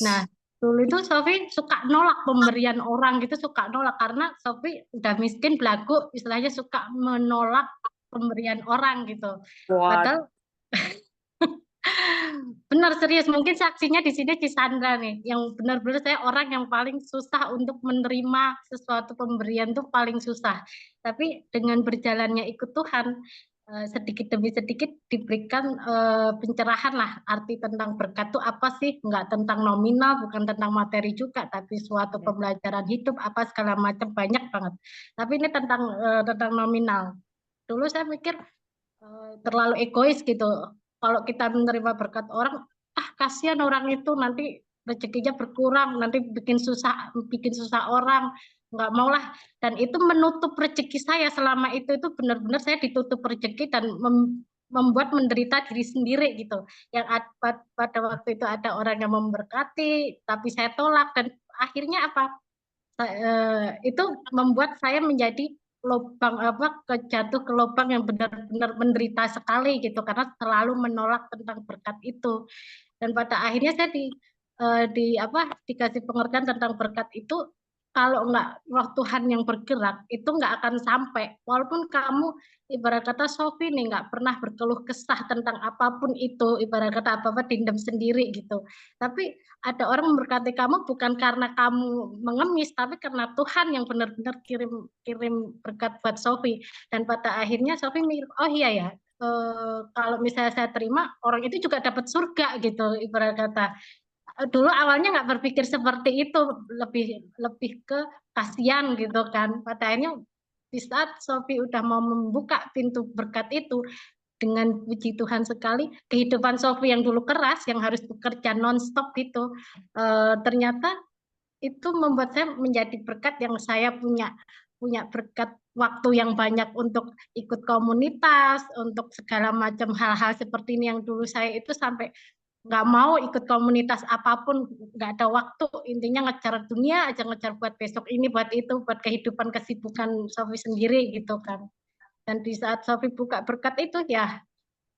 Nah, dulu itu Sofi suka nolak pemberian orang gitu, suka nolak karena Sofi udah miskin belagu, istilahnya suka menolak pemberian orang gitu. Padahal benar serius, mungkin saksinya di sini Cisandra nih, yang benar-benar saya orang yang paling susah untuk menerima sesuatu pemberian tuh paling susah. Tapi dengan berjalannya ikut Tuhan, sedikit demi sedikit diberikan pencerahan lah arti tentang berkat itu apa sih, nggak tentang nominal, bukan tentang materi juga, tapi suatu pembelajaran hidup apa segala macam banyak banget. Tapi ini tentang nominal. Dulu saya mikir terlalu egois gitu. Kalau kita menerima berkat orang, kasihan orang itu nanti rezekinya berkurang, nanti bikin susah orang, nggak maulah. Dan itu menutup rezeki saya selama itu benar-benar saya ditutup rezeki dan membuat menderita diri sendiri gitu. Yang pada waktu itu ada orang yang memberkati, tapi saya tolak dan akhirnya apa? Itu membuat saya menjadi jatuh ke lubang yang benar-benar menderita sekali gitu karena selalu menolak tentang berkat itu. Dan pada akhirnya saya dikasih pengertian tentang berkat itu, kalau nggak roh Tuhan yang bergerak itu nggak akan sampai. Walaupun kamu ibarat kata Sofi nih nggak pernah berkeluh kesah tentang apapun itu, ibarat kata apa-apa dendam sendiri gitu. Tapi ada orang memberkati kamu bukan karena kamu mengemis, tapi karena Tuhan yang benar-benar kirim berkat buat Sofi. Dan pada akhirnya Sofi mikir, oh iya ya, kalau misalnya saya terima, orang itu juga dapat surga gitu, ibarat kata. Dulu awalnya nggak berpikir seperti itu, lebih ke kasihan gitu kan. Pada akhirnya di saat Sofi udah mau membuka pintu berkat itu, dengan puji Tuhan sekali, kehidupan Sofi yang dulu keras, yang harus bekerja nonstop itu, ternyata itu membuat saya menjadi berkat yang saya punya berkat waktu yang banyak untuk ikut komunitas, untuk segala macam hal-hal seperti ini yang dulu saya itu sampai nggak mau ikut komunitas apapun, nggak ada waktu, intinya ngejar dunia aja, ngejar buat besok ini, buat itu, buat kehidupan kesibukan Sofi sendiri gitu kan. Dan di saat Sofi buka berkat itu ya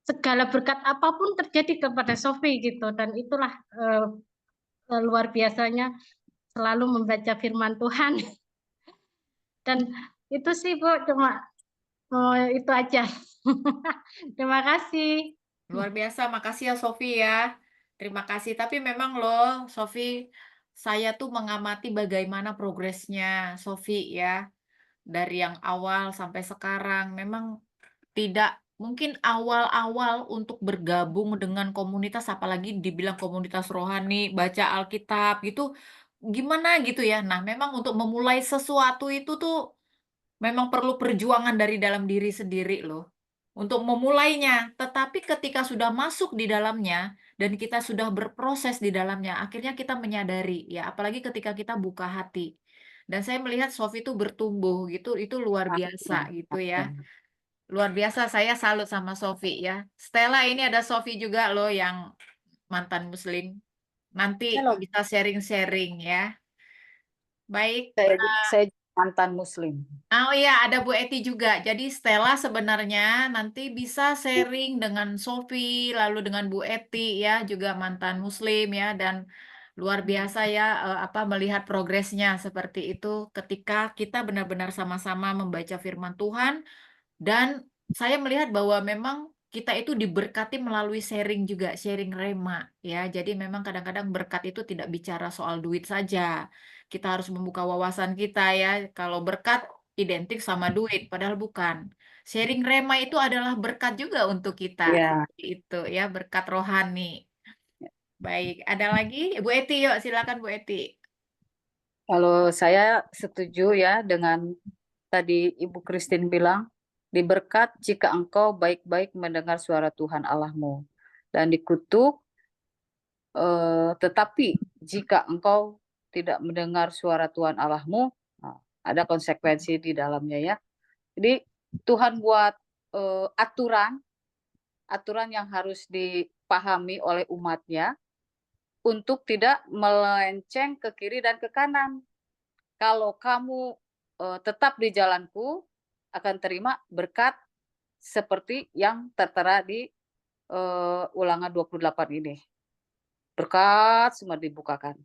segala berkat apapun terjadi kepada Sofi gitu, dan itulah luar biasanya selalu membaca firman Tuhan. Dan itu sih Bu, cuma itu aja. Terima kasih. Luar biasa, makasih ya Sofi ya. Terima kasih. Tapi memang loh, Sofi, saya tuh mengamati bagaimana progresnya Sofi ya. Dari yang awal sampai sekarang. Memang tidak mungkin awal-awal untuk bergabung dengan komunitas, apalagi dibilang komunitas rohani, baca Alkitab gitu, gimana gitu ya. Nah, memang untuk memulai sesuatu itu tuh memang perlu perjuangan dari dalam diri sendiri loh. Untuk memulainya, tetapi ketika sudah masuk di dalamnya dan kita sudah berproses di dalamnya, akhirnya kita menyadari ya, apalagi ketika kita buka hati. Dan saya melihat Sofi itu bertumbuh gitu, itu luar biasa gitu ya. Luar biasa, saya salut sama Sofi ya. Stella, ini ada Sofi juga loh yang mantan Muslim. Nanti Halo. bisa sharing-sharing ya. Baik. Saya mantan Muslim. Oh iya, ada Bu Eti juga. Jadi Stella sebenarnya nanti bisa sharing dengan Sofi, lalu dengan Bu Eti ya, juga mantan Muslim ya. Dan Luar biasa ya melihat progresnya seperti itu ketika kita benar-benar sama-sama membaca firman Tuhan, dan saya melihat bahwa memang kita itu diberkati melalui sharing juga, sharing rema ya. Jadi memang kadang-kadang berkat itu tidak bicara soal duit saja. Kita harus membuka wawasan kita ya. Kalau berkat identik sama duit, padahal bukan. Sharing rema itu adalah berkat juga untuk kita. Ya, Itu ya, berkat rohani. Baik, ada lagi? Bu Eti, yuk silakan Bu Eti. kalau saya setuju ya dengan tadi Ibu Christine bilang, diberkat jika engkau baik-baik mendengar suara Tuhan Allahmu, dan dikutuk tetapi jika engkau tidak mendengar suara Tuhan Allahmu, nah, ada konsekuensi di dalamnya ya. Jadi Tuhan buat aturan yang harus dipahami oleh umatnya untuk tidak melenceng ke kiri dan ke kanan. Kalau kamu tetap di jalanku, akan terima berkat seperti yang tertera di Ulangan 28 ini. Berkat semua dibukakan.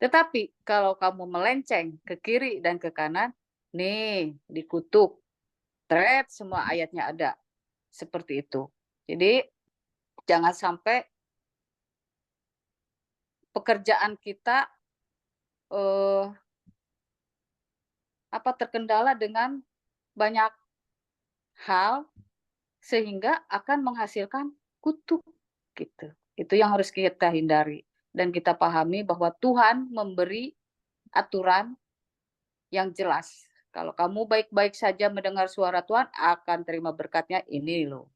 Tetapi kalau kamu melenceng ke kiri dan ke kanan, nih dikutuk. Thread semua ayatnya ada. Seperti itu. Jadi jangan sampai pekerjaan kita terkendala dengan banyak hal sehingga akan menghasilkan kutuk gitu. Itu yang harus kita hindari dan kita pahami bahwa Tuhan memberi aturan yang jelas. Kalau kamu baik-baik saja mendengar suara Tuhan, akan terima berkatnya ini loh.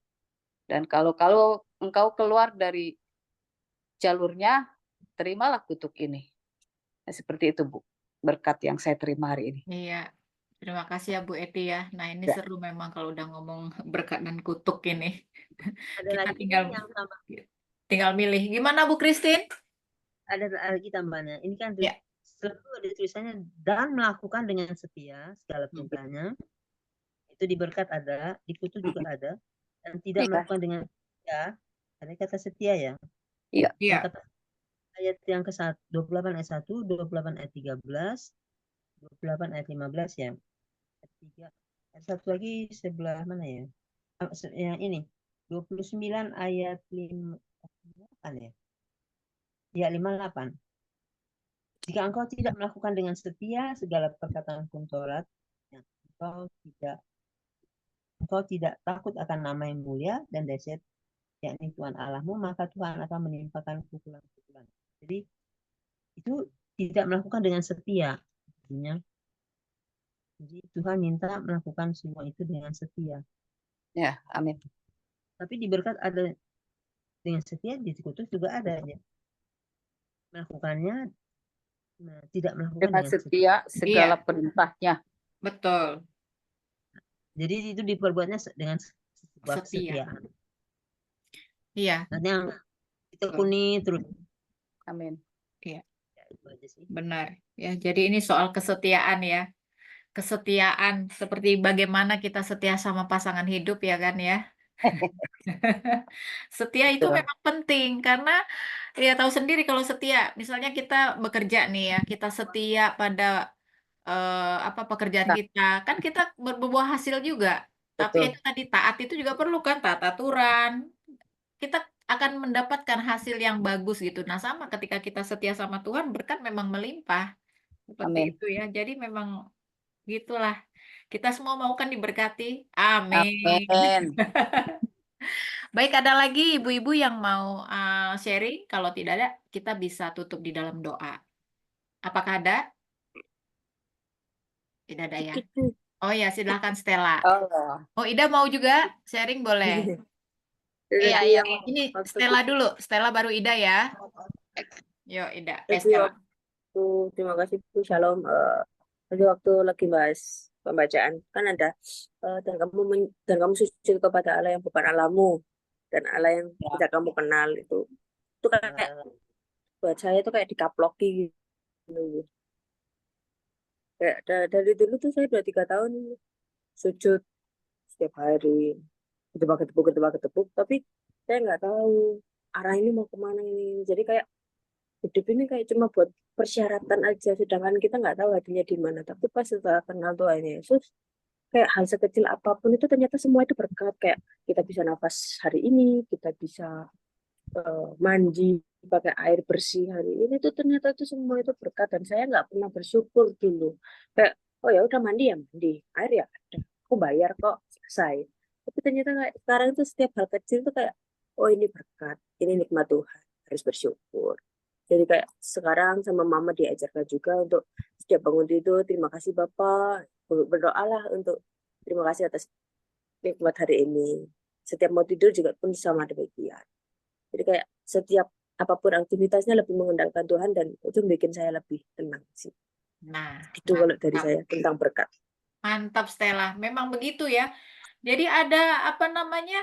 Dan kalau engkau keluar dari jalurnya, terimalah kutuk ini. Nah, seperti itu Bu, berkat yang saya terima hari ini. Iya, terima kasih ya Bu Eti ya. Nah ini Ya. seru memang kalau udah ngomong berkat dan kutuk ini. Ada Kita lagi tinggal yang tambah. tinggal milih. Gimana Bu Christine? Ada lagi tambahannya. Ini kan Ya. selalu ada tulisannya dan melakukan dengan setia segala perintahnya. Itu di berkat ada, di kutuk juga ada, dan tidak Iya. melakukan dengan setia. Ada kata setia ya. Iya. Iya. Kata ayat yang ke-1, 28 ayat 1, 28 ayat 13, 28 ayat 15 ya. Ayat 3. Ayat 1 lagi sebelah mana ya? Yang ini. 29 ayat 58 ya. Ya, 58. Jika engkau tidak melakukan dengan setia segala perkataan hukum Taurat, engkau tidak takut akan nama yang mulia dan dahsyat, yakni Tuhan Allahmu, maka Tuhan akan menimpakan pukulan-pukulan. Jadi itu tidak melakukan dengan setia. Artinya, jadi Tuhan minta melakukan semua itu dengan setia. Ya, amin. Tapi di berkat ada dengan setia, di kutuk juga ada ya. Melakukannya, tidak melakukan Dengan dengan setia segala Iya. perintahnya. Betul. Jadi itu diperbuatnya dengan sebuah Setia. kesetiaan. Iya. Nanti yang ditekuni terus. Amin. Iya. Ya, itu aja sih. Benar. Ya, jadi ini soal kesetiaan ya. Kesetiaan seperti bagaimana kita setia sama pasangan hidup ya kan ya. Setia itu Betul. memang penting karena ya tahu sendiri kalau setia, misalnya kita bekerja nih ya, kita setia pada pekerjaan kita, kan kita berbuah hasil juga. Tapi Betul. itu tadi taat itu juga perlu kan, taat aturan. Kita akan mendapatkan hasil yang bagus gitu. Nah, sama ketika kita setia sama Tuhan, berkat memang melimpah. Seperti Amin. itu ya. Jadi memang gitulah. Kita semua mau kan diberkati. Amin. Amin. Baik, ada lagi ibu-ibu yang mau sharing? Kalau tidak ada, kita bisa tutup di dalam doa. Apakah ada? Tidak ada ya. Oh ya, silahkan Stella. Allah. Oh, Ida mau juga sharing boleh. Iya, Tadi iya. yang Ini waktu Stella dulu. Stella baru Ida ya. Yuk, Ida. tadi Stella. waktu terima kasih Bu Shalom. Tadi waktu lagi bahas pembacaan kan ada dan kamu sujud kepada Allah yang bukan Allahmu dan Allah yang tidak kamu kenal itu kayak buat saya itu kayak dikaploki gitu. Kayak dari dulu tuh saya udah 3 tahun sujud setiap hari ketebak ketebuk tapi saya nggak tahu arah ini mau kemana ini, jadi kayak hidup ini kayak cuma buat persyaratan aja, sedangkan kita nggak tahu hatinya di mana. Tapi pas setelah kenal Tuhan Yesus, kayak hal sekecil apapun itu ternyata semua itu berkat. Kayak kita bisa nafas hari ini, kita bisa mandi pakai air bersih hari ini, tuh ternyata itu semua itu berkat. Dan saya nggak pernah bersyukur dulu. Kayak, oh ya udah mandi ya mandi, air ya ada, aku bayar kok, selesai. Tapi ternyata kayak sekarang itu setiap hal kecil tuh kayak, oh ini berkat, ini nikmat Tuhan, harus bersyukur. Jadi kayak sekarang sama mama diajarkan juga untuk setiap bangun tidur, terima kasih Bapak, berdoalah untuk terima kasih atas nikmat hari ini. Setiap mau tidur juga pun sama demikian. Jadi kayak setiap apapun aktivitasnya lebih mengandalkan Tuhan, dan itu bikin saya lebih tenang sih. Nah, Itu kalau dari mantap. saya tentang berkat. Mantap Stella, memang begitu ya. Jadi ada apa namanya?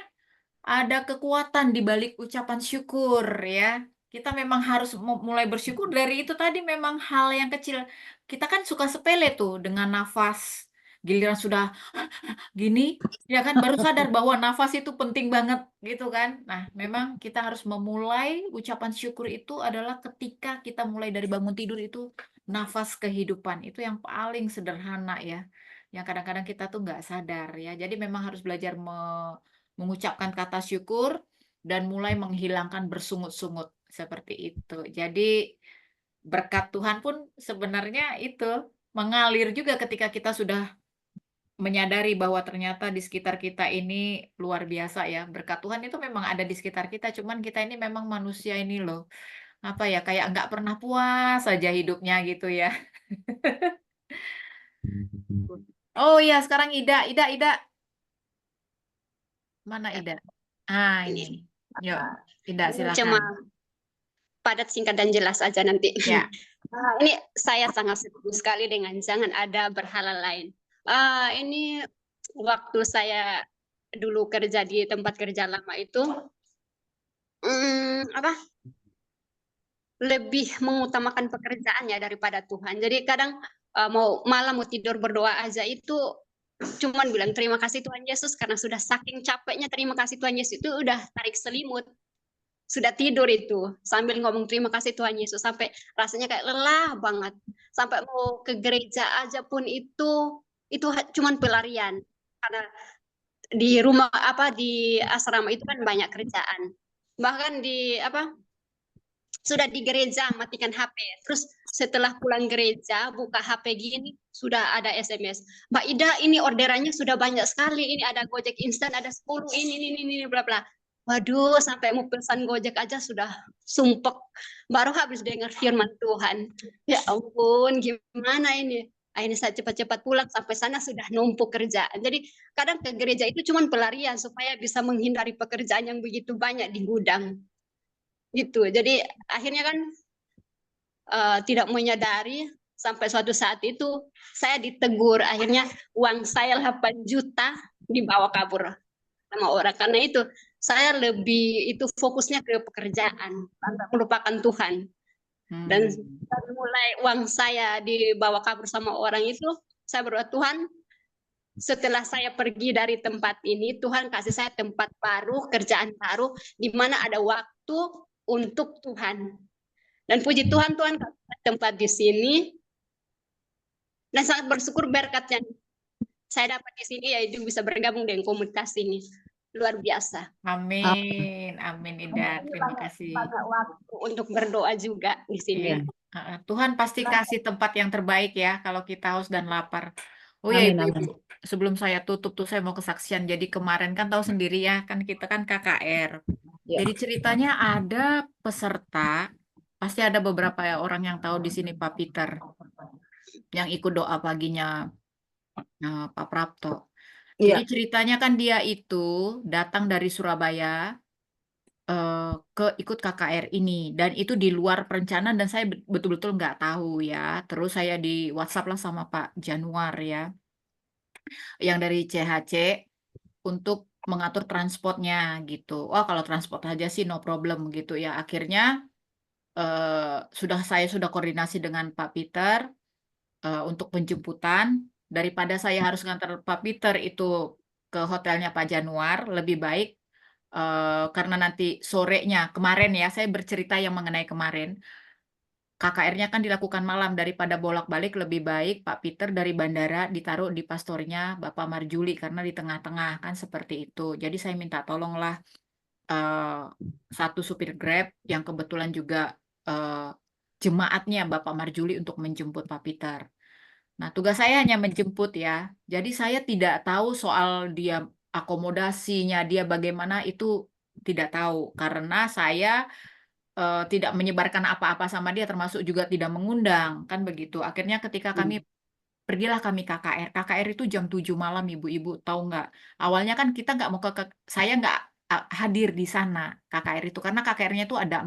Ada kekuatan di balik ucapan syukur ya. Kita memang harus mulai bersyukur dari itu tadi, memang hal yang kecil. Kita kan suka sepele tuh dengan nafas. Giliran sudah gini, ya kan baru sadar bahwa nafas itu penting banget gitu kan. Nah, memang kita harus memulai ucapan syukur itu adalah ketika kita mulai dari bangun tidur itu nafas kehidupan. Itu yang paling sederhana ya. Yang kadang-kadang kita tuh nggak sadar ya. Jadi memang harus belajar mengucapkan kata syukur dan mulai menghilangkan bersungut-sungut seperti itu. Jadi berkat Tuhan pun sebenarnya itu mengalir juga ketika kita sudah menyadari bahwa ternyata di sekitar kita ini luar biasa ya. Berkat Tuhan itu memang ada di sekitar kita, cuman kita ini memang manusia ini loh, apa ya, kayak nggak pernah puas saja hidupnya gitu ya. Oh iya, sekarang Ida. Mana Ida? Ah, ini. Yuk, Ida Cuma silakan. padat, singkat, dan jelas aja nanti. Ya. Ini saya sangat setuju sekali dengan jangan ada berhala lain. Ini waktu saya dulu kerja di tempat kerja lama itu, lebih mengutamakan pekerjaannya daripada Tuhan. Jadi kadang mau malam mau tidur berdoa aja itu cuman bilang terima kasih Tuhan Yesus, karena sudah saking capeknya terima kasih Tuhan Yesus itu udah tarik selimut, sudah tidur itu sambil ngomong terima kasih Tuhan Yesus, sampai rasanya kayak lelah banget. Sampai mau ke gereja aja pun itu cuman pelarian, karena di rumah di asrama itu kan banyak kerjaan. Bahkan sudah di gereja matikan HP, terus setelah pulang gereja buka HP gini sudah ada SMS, Mbak Ida ini orderannya sudah banyak sekali, ini ada Gojek instan ada 10, ini bla bla. Waduh, sampai mau pesan Gojek aja sudah sumpek, baru habis dengar firman Tuhan. Ya ampun, gimana ini? Akhirnya saya cepat-cepat pulang, sampai sana sudah numpuk kerjaan. Jadi kadang ke gereja itu cuma pelarian supaya bisa menghindari pekerjaan yang begitu banyak di gudang. Gitu. Jadi akhirnya kan tidak menyadari, sampai suatu saat itu saya ditegur, akhirnya uang saya 8 juta dibawa kabur sama orang. Karena itu saya lebih fokusnya ke pekerjaan, melupakan Tuhan. Dan mulai uang saya dibawa kabur sama orang itu, saya berdoa, Tuhan, setelah saya pergi dari tempat ini, Tuhan kasih saya tempat baru, kerjaan baru, di mana ada waktu untuk Tuhan. Dan puji Tuhan, Tuhan kasih tempat di sini. Dan sangat bersyukur berkat yang saya dapat di sini, yaitu bisa bergabung dengan komunitas ini. Luar biasa. Amin, amin Ida, terima kasih. Banyak waktu untuk berdoa juga di sini. Iya. Tuhan pasti kasih tempat yang terbaik ya kalau kita haus dan lapar. Oh ya Ibu, sebelum saya tutup tuh saya mau kesaksian. Jadi kemarin kan tahu sendiri ya, kan kita kan KKR. Ya. Jadi ceritanya ada peserta, pasti ada beberapa orang yang tahu di sini Pak Peter, yang ikut doa paginya Pak Prapto. Jadi ceritanya kan dia itu datang dari Surabaya ikut KKR ini, dan itu di luar perencanaan dan saya betul-betul nggak tahu ya. Terus saya di WhatsApp lah sama Pak Januar ya, yang dari CHC untuk mengatur transportnya gitu. Oh kalau transport aja sih no problem gitu ya. Akhirnya saya sudah koordinasi dengan Pak Peter untuk penjemputan. Daripada saya harus ngantar Pak Peter itu ke hotelnya Pak Januar, lebih baik karena nanti sorenya kemarin ya, saya bercerita yang mengenai kemarin. KKR-nya kan dilakukan malam, daripada bolak-balik lebih baik Pak Peter dari bandara ditaruh di pastornya Bapak Marjuli karena di tengah-tengah kan seperti itu. Jadi saya minta tolonglah satu supir Grab yang kebetulan juga jemaatnya Bapak Marjuli untuk menjemput Pak Peter. Nah, tugas saya hanya menjemput ya. Jadi saya tidak tahu soal dia akomodasinya, dia bagaimana itu tidak tahu karena saya tidak menyebarkan apa-apa sama dia, termasuk juga tidak mengundang, kan begitu. Akhirnya ketika pergilah kami KKR. KKR itu jam 7 malam, ibu-ibu, tahu nggak? Awalnya kan kita nggak mau saya nggak hadir di sana KKR itu, karena KKR-nya itu ada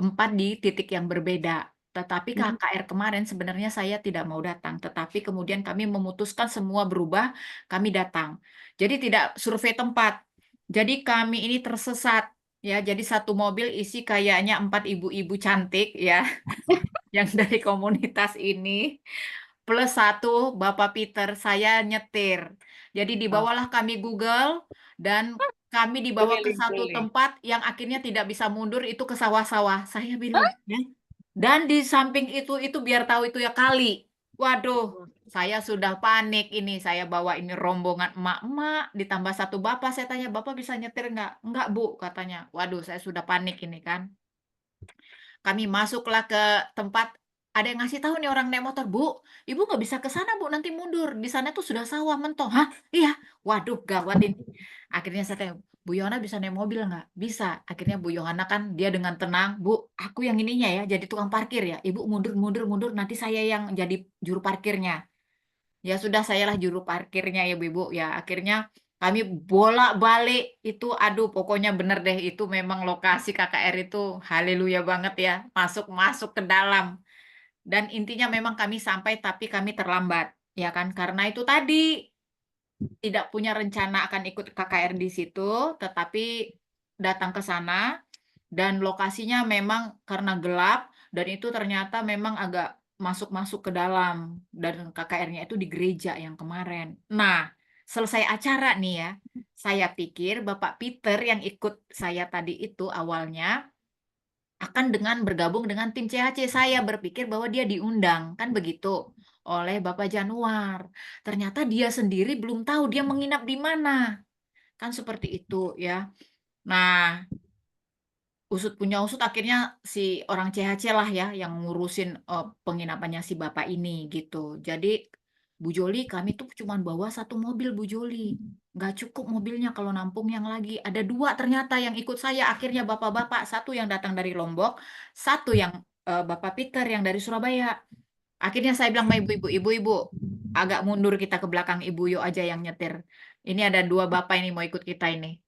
empat di titik yang berbeda. Tetapi KKR kemarin sebenarnya saya tidak mau datang, tetapi kemudian kami memutuskan semua berubah, kami datang. Jadi tidak survei tempat. Jadi kami ini tersesat. Ya, jadi satu mobil isi kayaknya 4 ibu-ibu cantik ya, yang dari komunitas ini, plus satu Bapak Peter, saya nyetir. Jadi dibawalah kami Google dan kami dibawa ke satu Keliling-keliling. tempat yang akhirnya tidak bisa mundur, itu ke sawah-sawah. Saya bilang, ya. Dan di samping itu biar tahu itu ya kali. Waduh, saya sudah panik ini. Saya bawa ini rombongan emak-emak, ditambah satu bapak. Saya tanya, Bapak bisa nyetir nggak? Nggak, Bu, katanya. Waduh, saya sudah panik ini kan. Kami masuklah ke tempat, ada yang ngasih tahu nih orang naik motor, Bu, Ibu nggak bisa ke sana, Bu, nanti mundur. Di sana tuh sudah sawah mentok. Hah? Iya. Waduh, gawat ini. Akhirnya saya tanya, Bu Yohana bisa naik mobil nggak? Bisa. Akhirnya Bu Yohana kan dia dengan tenang, Bu, aku yang ininya ya, jadi tukang parkir ya. Ibu mundur, nanti saya yang jadi juru parkirnya. Ya sudah, sayalah juru parkirnya ya, Bu. Ya, akhirnya kami bolak-balik itu, aduh, pokoknya bener deh, itu memang lokasi KKR itu haleluya banget ya, masuk ke dalam. Dan intinya memang kami sampai, tapi kami terlambat, ya kan? Karena itu tadi tidak punya rencana akan ikut KKR di situ, tetapi datang ke sana dan lokasinya memang karena gelap dan itu ternyata memang agak masuk-masuk ke dalam dan KKR-nya itu di gereja yang kemarin. Nah, selesai acara nih ya, saya pikir Bapak Peter yang ikut saya tadi itu awalnya akan dengan bergabung dengan tim CHC. Saya berpikir bahwa dia diundang, kan begitu, oleh Bapak Januar. Ternyata dia sendiri belum tahu dia menginap di mana. Kan seperti itu ya. Nah, usut punya usut akhirnya si orang CHC lah ya yang ngurusin penginapannya si bapak ini gitu. Jadi Bu Joli, kami tuh cuma bawa satu mobil, Bu Joli. Nggak cukup mobilnya kalau nampung yang lagi. Ada dua ternyata yang ikut saya. Akhirnya bapak-bapak, satu yang datang dari Lombok, satu yang Bapak Peter yang dari Surabaya. Akhirnya saya bilang sama ibu-ibu, ibu-ibu, agak mundur kita ke belakang, Ibu yuk aja yang nyetir. Ini ada dua bapak ini mau ikut kita ini.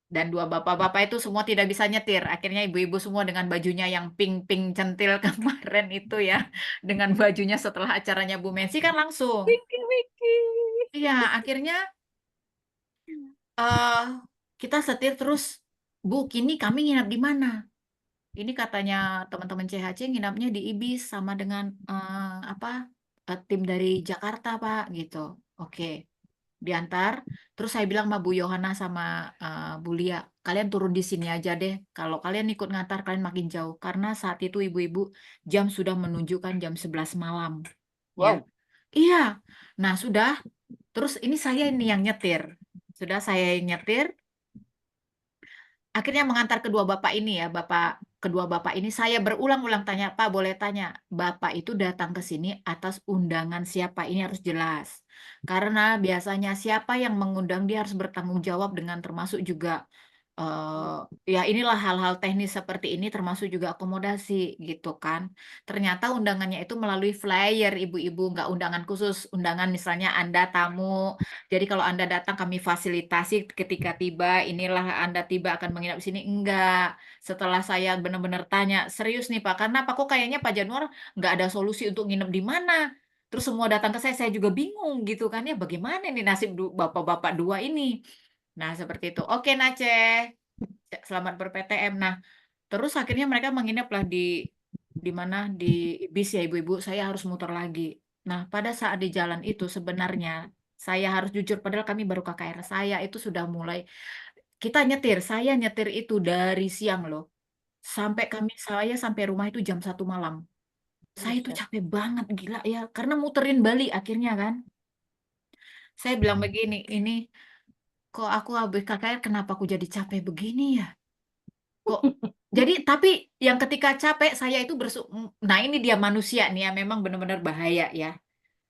Dan dua bapak-bapak itu semua tidak bisa nyetir. Akhirnya ibu-ibu semua dengan bajunya yang pink-pink centil kemarin itu ya. Dengan bajunya setelah acaranya Bu Mensi kan langsung. Iya, akhirnya kita setir terus, Bu, kini kami nginap di mana? Ini katanya teman-teman CHC nginapnya di Ibis sama dengan tim dari Jakarta, Pak, gitu. Oke, diantar. Terus saya bilang sama Bu Yohana sama Bu Lia, kalian turun di sini aja deh. Kalau kalian ikut ngantar, kalian makin jauh. Karena saat itu ibu-ibu jam sudah menunjukkan jam 11 malam. Ya. Wow. Iya. Nah, sudah. Terus ini saya ini yang nyetir. Sudah saya nyetir. Akhirnya mengantar kedua bapak ini ya, kedua bapak ini saya berulang-ulang tanya, Pak boleh tanya, Bapak itu datang ke sini atas undangan siapa? Ini harus jelas. Karena biasanya siapa yang mengundang dia harus bertanggung jawab dengan termasuk juga ya inilah hal-hal teknis seperti ini termasuk juga akomodasi gitu kan. Ternyata undangannya itu melalui flyer ibu-ibu, nggak undangan khusus, undangan misalnya Anda tamu. Jadi kalau Anda datang kami fasilitasi ketika tiba, inilah Anda tiba akan menginap di sini. Enggak. Setelah saya benar-benar tanya, serius nih Pak, karena Pak kok kayaknya Pak Januar nggak ada solusi untuk nginep di mana. Terus semua datang ke saya juga bingung gitu kan ya, bagaimana nih nasib bapak-bapak dua ini. Nah, seperti itu. Oke, Nace. Selamat ber-PTM. Nah, terus akhirnya mereka menginaplah di mana di bis ya ibu-ibu. Saya harus muter lagi. Nah, pada saat di jalan itu sebenarnya saya harus jujur padahal kami baru KKR. Saya itu sudah mulai saya nyetir itu dari siang loh. Sampai saya sampai rumah itu jam 1 malam. Saya tuh capek banget, gila ya. Karena muterin Bali akhirnya kan. Saya bilang begini, ini kok aku habis KKR, kenapa aku jadi capek begini ya? Kok jadi tapi yang ketika capek saya itu nah ini dia manusia nih ya, memang benar-benar bahaya ya.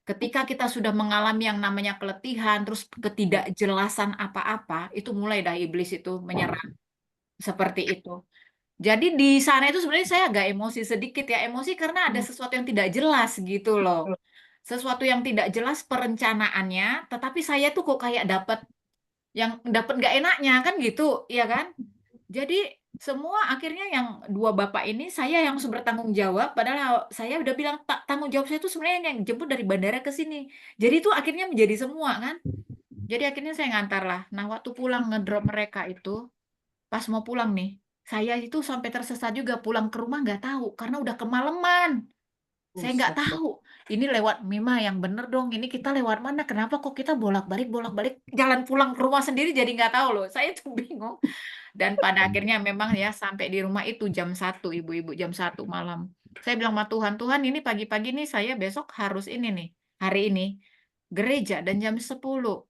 Ketika kita sudah mengalami yang namanya keletihan, terus ketidakjelasan apa-apa, itu mulai dah iblis itu menyerang seperti itu. Jadi di sana itu sebenarnya saya agak emosi sedikit ya, emosi karena ada sesuatu yang tidak jelas gitu loh. Sesuatu yang tidak jelas perencanaannya, tetapi saya tuh kok kayak dapat nggak enaknya kan gitu, ya kan? Jadi semua akhirnya yang dua bapak ini saya yang harus bertanggung jawab, padahal saya udah bilang tanggung jawab saya itu sebenarnya yang jemput dari bandara ke sini. Jadi itu akhirnya menjadi semua kan. Jadi akhirnya saya ngantar lah. Nah waktu pulang ngedrop mereka itu, pas mau pulang nih, saya itu sampai tersesat juga pulang ke rumah nggak tahu karena udah kemalaman. Saya nggak tahu. Ini lewat Mima yang bener dong. Ini kita lewat mana? Kenapa kok kita bolak-balik jalan pulang ke rumah sendiri jadi nggak tahu loh. Saya tuh bingung. Dan pada akhirnya memang ya sampai di rumah itu jam 1 ibu-ibu jam 1 malam. Saya bilang sama Tuhan, Tuhan ini pagi-pagi nih saya besok harus ini nih. Hari ini gereja dan jam 10.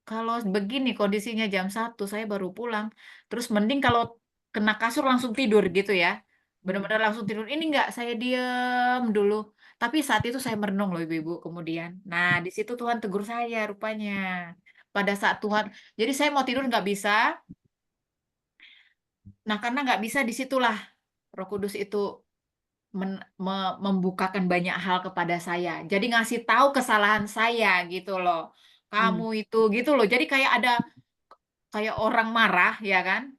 Kalau begini kondisinya jam 1 saya baru pulang. Terus mending kalau kena kasur langsung tidur gitu ya. Benar-benar langsung tidur. Ini enggak, saya diam dulu. Tapi saat itu saya merenung loh ibu-ibu kemudian. Nah, di situ Tuhan tegur saya rupanya. Pada saat Tuhan, jadi saya mau tidur nggak bisa. Nah, karena nggak bisa disitulah Roh Kudus itu membukakan banyak hal kepada saya. Jadi ngasih tahu kesalahan saya gitu loh. Kamu itu gitu loh. Jadi kayak ada kayak orang marah ya kan?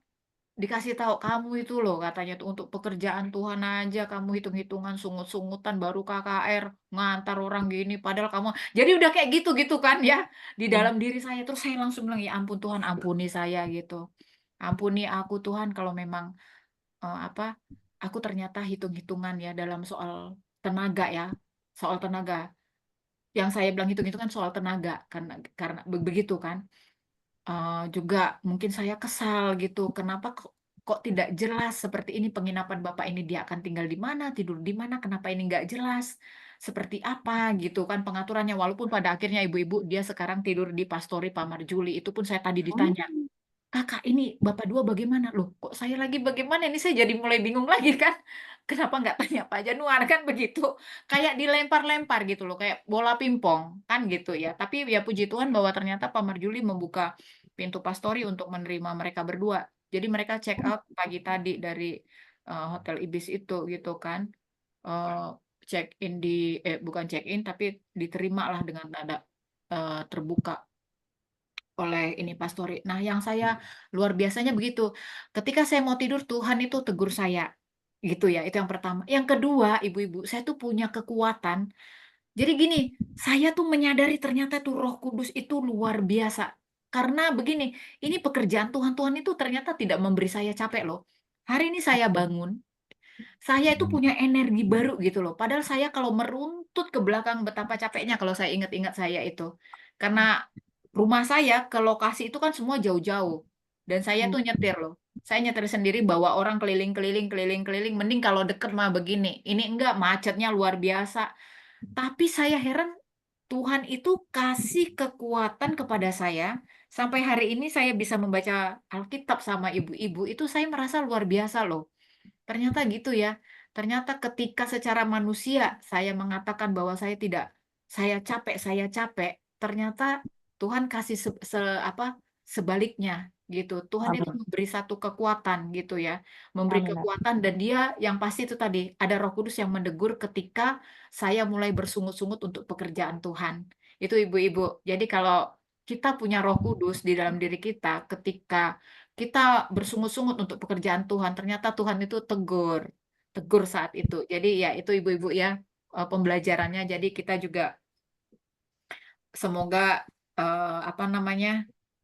Dikasih tahu kamu itu loh katanya tuh untuk pekerjaan Tuhan aja kamu hitung-hitungan sungut-sungutan baru KKR ngantar orang gini padahal kamu jadi udah kayak gitu-gitu kan ya di dalam diri saya terus saya langsung bilang ya ampun Tuhan ampuni saya gitu. Ampuni aku Tuhan kalau memang apa aku ternyata hitung-hitungan ya dalam soal tenaga ya soal tenaga yang saya bilang hitung-hitungan soal tenaga karena begitu kan. Juga mungkin saya kesal gitu kenapa kok tidak jelas seperti ini penginapan Bapak ini dia akan tinggal di mana tidur di mana kenapa ini nggak jelas seperti apa gitu kan pengaturannya walaupun pada akhirnya ibu-ibu dia sekarang tidur di Pastori Pak Marjuli itu pun saya tadi ditanya Kakak ini Bapak dua bagaimana? Loh, kok saya lagi bagaimana? Ini saya jadi mulai bingung lagi kan. Kenapa nggak tanya Pak Januar kan begitu. Kayak dilempar-lempar gitu loh, kayak bola pingpong kan gitu ya. Tapi ya puji Tuhan bahwa ternyata Pak Marjuli membuka pintu pastori untuk menerima mereka berdua. Jadi mereka check out pagi tadi dari Hotel Ibis itu gitu kan. Check in bukan check in tapi diterima lah dengan ada terbuka oleh ini pastori. Nah, yang saya luar biasanya begitu. Ketika saya mau tidur, Tuhan itu tegur saya. Gitu ya, itu yang pertama. Yang kedua, ibu-ibu, saya tuh punya kekuatan. Jadi gini, saya tuh menyadari ternyata tuh Roh Kudus itu luar biasa. Karena begini, ini pekerjaan Tuhan. Tuhan itu ternyata tidak memberi saya capek loh. Hari ini saya bangun, saya itu punya energi baru gitu loh. Padahal saya kalau meruntut ke belakang betapa capeknya kalau saya ingat-ingat saya itu. Karena rumah saya ke lokasi itu kan semua jauh-jauh. Dan saya tuh nyetir loh. Saya nyetir sendiri bawa orang keliling-keliling, keliling-keliling. Mending kalau deket mah begini. Ini enggak, macetnya luar biasa. Tapi saya heran Tuhan itu kasih kekuatan kepada saya. Sampai hari ini saya bisa membaca Alkitab sama ibu-ibu. Itu saya merasa luar biasa loh. Ternyata gitu ya. Ternyata ketika secara manusia saya mengatakan bahwa saya capek. Ternyata Tuhan kasih sebaliknya gitu. Tuhan itu memberi satu kekuatan gitu ya. Memberi kekuatan dan dia yang pasti itu tadi ada Roh Kudus yang menegur ketika saya mulai bersungut-sungut untuk pekerjaan Tuhan. Itu ibu-ibu. Jadi kalau kita punya Roh Kudus di dalam diri kita ketika kita bersungut-sungut untuk pekerjaan Tuhan, ternyata Tuhan itu tegur saat itu. Jadi ya itu ibu-ibu ya pembelajarannya. Jadi kita juga semoga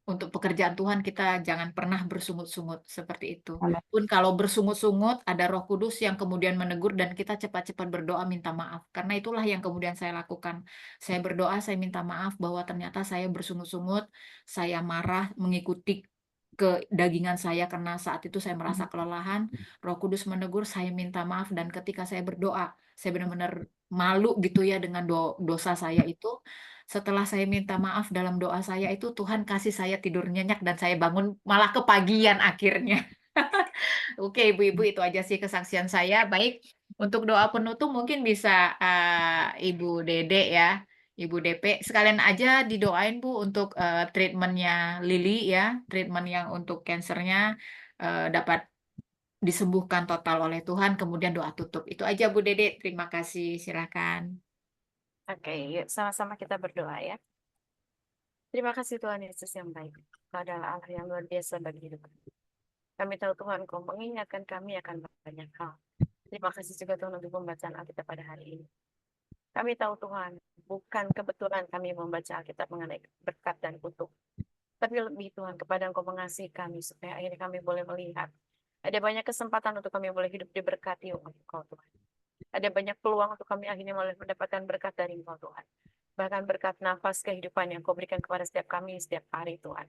untuk pekerjaan Tuhan kita jangan pernah bersungut-sungut seperti itu. Pun kalau bersungut-sungut ada Roh Kudus yang kemudian menegur dan kita cepat-cepat berdoa minta maaf. Karena itulah yang kemudian saya lakukan. Saya berdoa, saya minta maaf bahwa ternyata saya bersungut-sungut, saya marah mengikuti kedagingan saya karena saat itu saya merasa kelelahan. Roh Kudus menegur, saya minta maaf dan ketika saya berdoa, saya benar-benar malu gitu ya dengan dosa saya itu. Setelah saya minta maaf dalam doa saya itu, Tuhan kasih saya tidur nyenyak dan saya bangun malah kepagian akhirnya. Oke, Ibu-ibu, itu aja sih kesaksian saya. Baik, untuk doa penutup mungkin bisa Ibu Dede ya, Ibu DP. Sekalian aja didoain Bu untuk treatmentnya Lili ya, treatment yang untuk kansernya dapat disembuhkan total oleh Tuhan. Kemudian doa tutup. Itu aja Bu Dede. Terima kasih. Silakan. Oke, yuk sama-sama kita berdoa ya. Terima kasih Tuhan Yesus yang baik. Kau adalah Allah yang luar biasa bagi hidup kami. Kami tahu Tuhan, Kau mengingatkan kami akan banyak hal. Terima kasih juga Tuhan untuk pembacaan Alkitab pada hari ini. Kami tahu Tuhan, bukan kebetulan kami membaca Alkitab mengenai berkat dan kutuk. Tapi lebih Tuhan, kepada Engkau mengasihi kami, supaya akhirnya kami boleh melihat. Ada banyak kesempatan untuk kami boleh hidup diberkati oleh Engkau Tuhan. Ada banyak peluang untuk kami akhirnya boleh mendapatkan berkat dari Engkau Tuhan. Bahkan berkat nafas kehidupan yang Kau berikan kepada setiap kami setiap hari Tuhan.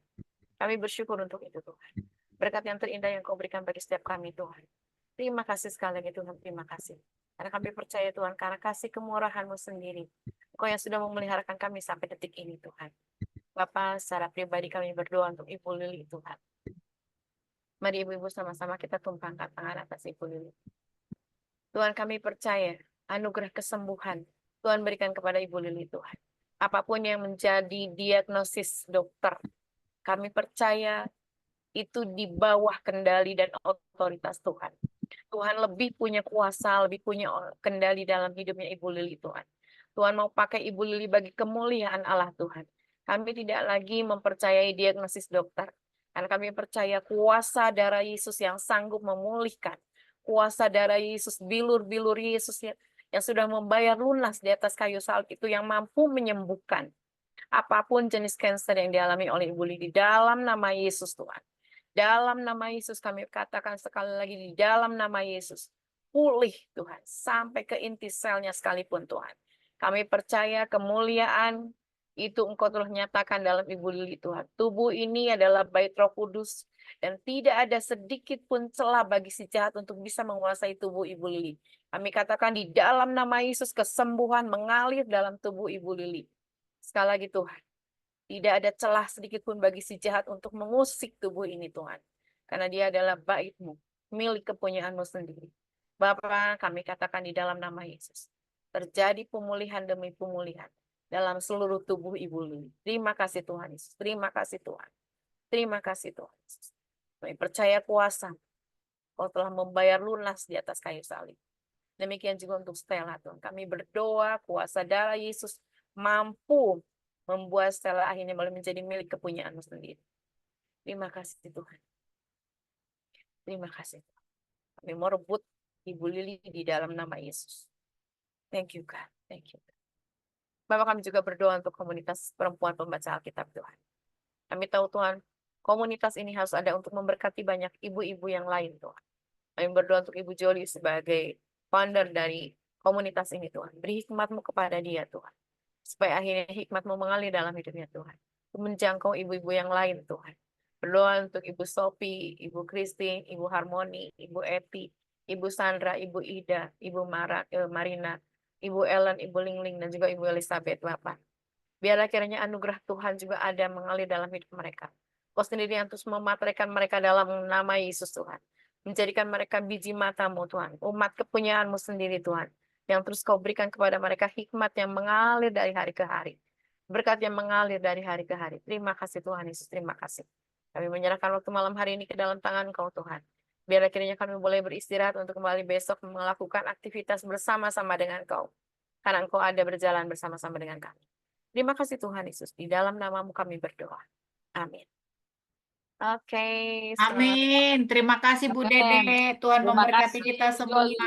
Kami bersyukur untuk itu Tuhan. Berkat yang terindah yang Kau berikan bagi setiap kami Tuhan. Terima kasih sekali lagi Tuhan, terima kasih. Karena kami percaya Tuhan, karena kasih kemurahan-Mu sendiri. Engkau yang sudah memeliharakan kami sampai detik ini Tuhan. Bapa, secara pribadi kami berdoa untuk Ibu Lili Tuhan. Mari ibu-ibu sama-sama kita tumpangkan tangan atas Ibu Lili. Tuhan, kami percaya anugerah kesembuhan Tuhan berikan kepada Ibu Lili Tuhan. Apapun yang menjadi diagnosis dokter, kami percaya itu di bawah kendali dan otoritas Tuhan. Tuhan lebih punya kuasa, lebih punya kendali dalam hidupnya Ibu Lili Tuhan. Tuhan mau pakai Ibu Lili bagi kemuliaan Allah Tuhan. Kami tidak lagi mempercayai diagnosis dokter. Karena kami percaya kuasa darah Yesus yang sanggup memulihkan. Kuasa darah Yesus, bilur-bilur Yesus yang sudah membayar lunas di atas kayu salib itu yang mampu menyembuhkan apapun jenis kanker yang dialami oleh Ibu Lili dalam nama Yesus Tuhan. Dalam nama Yesus kami katakan sekali lagi, di dalam nama Yesus pulih Tuhan sampai ke inti selnya sekalipun Tuhan. Kami percaya kemuliaan itu Engkau telah nyatakan dalam Ibu Lili Tuhan. Tubuh ini adalah bait Roh Kudus dan tidak ada sedikit pun celah bagi si jahat untuk bisa menguasai tubuh Ibu Lili. Kami katakan di dalam nama Yesus kesembuhan mengalir dalam tubuh Ibu Lili. Sekali lagi Tuhan, tidak ada celah sedikit pun bagi si jahat untuk mengusik tubuh ini Tuhan. Karena dia adalah bait-Mu, milik kepunyaanmu sendiri. Bapa, kami katakan di dalam nama Yesus. Terjadi pemulihan demi pemulihan dalam seluruh tubuh Ibu Lili. Terima kasih Tuhan Yesus. Terima kasih Tuhan. Terima kasih Tuhan Yesus. Kami percaya kuasa Kau telah membayar lunas di atas kayu salib. Demikian juga untuk Stella Tuhan. Kami berdoa kuasa darah Yesus mampu membuat Stella akhirnya boleh menjadi milik kepunyaan-Mu sendiri. Terima kasih Tuhan. Terima kasih Tuhan. Kami mau rebut Ibu Lili di dalam nama Yesus. Thank you God. Thank you. Bapak, kami juga berdoa untuk komunitas perempuan pembaca Alkitab Tuhan. Kami tahu Tuhan, komunitas ini harus ada untuk memberkati banyak ibu-ibu yang lain Tuhan. Kami berdoa untuk Ibu Jolie sebagai founder dari komunitas ini Tuhan. Beri hikmat-Mu kepada dia Tuhan. Supaya akhirnya hikmat-Mu mengalir dalam hidupnya Tuhan. Untuk menjangkau ibu-ibu yang lain Tuhan. Berdoa untuk Ibu Sophie, Ibu Christine, Ibu Harmoni, Ibu Eti, Ibu Sandra, Ibu Ida, Ibu Marina, Ibu Ellen, Ibu Lingling, dan juga Ibu Elizabeth, Bapak. Biarlah kiranya anugerah Tuhan juga ada mengalir dalam hidup mereka. Kau sendiri yang terus memateraikan mereka dalam nama Yesus Tuhan. Menjadikan mereka biji mata-Mu Tuhan. Umat kepunyaan-Mu sendiri Tuhan. Yang terus Kau berikan kepada mereka hikmat yang mengalir dari hari ke hari. Berkat yang mengalir dari hari ke hari. Terima kasih Tuhan Yesus, terima kasih. Kami menyerahkan waktu malam hari ini ke dalam tangan Kau Tuhan. Biarlah kiranya kami boleh beristirahat untuk kembali besok melakukan aktivitas bersama-sama dengan Kau. Karena Engkau ada berjalan bersama-sama dengan kami. Terima kasih Tuhan Yesus. Di dalam nama-Mu kami berdoa. Amin. Oke. Amin. Terima kasih Bu Dede. Tuhan Terima memberkati kasih, kita Ibu semua. Jolie.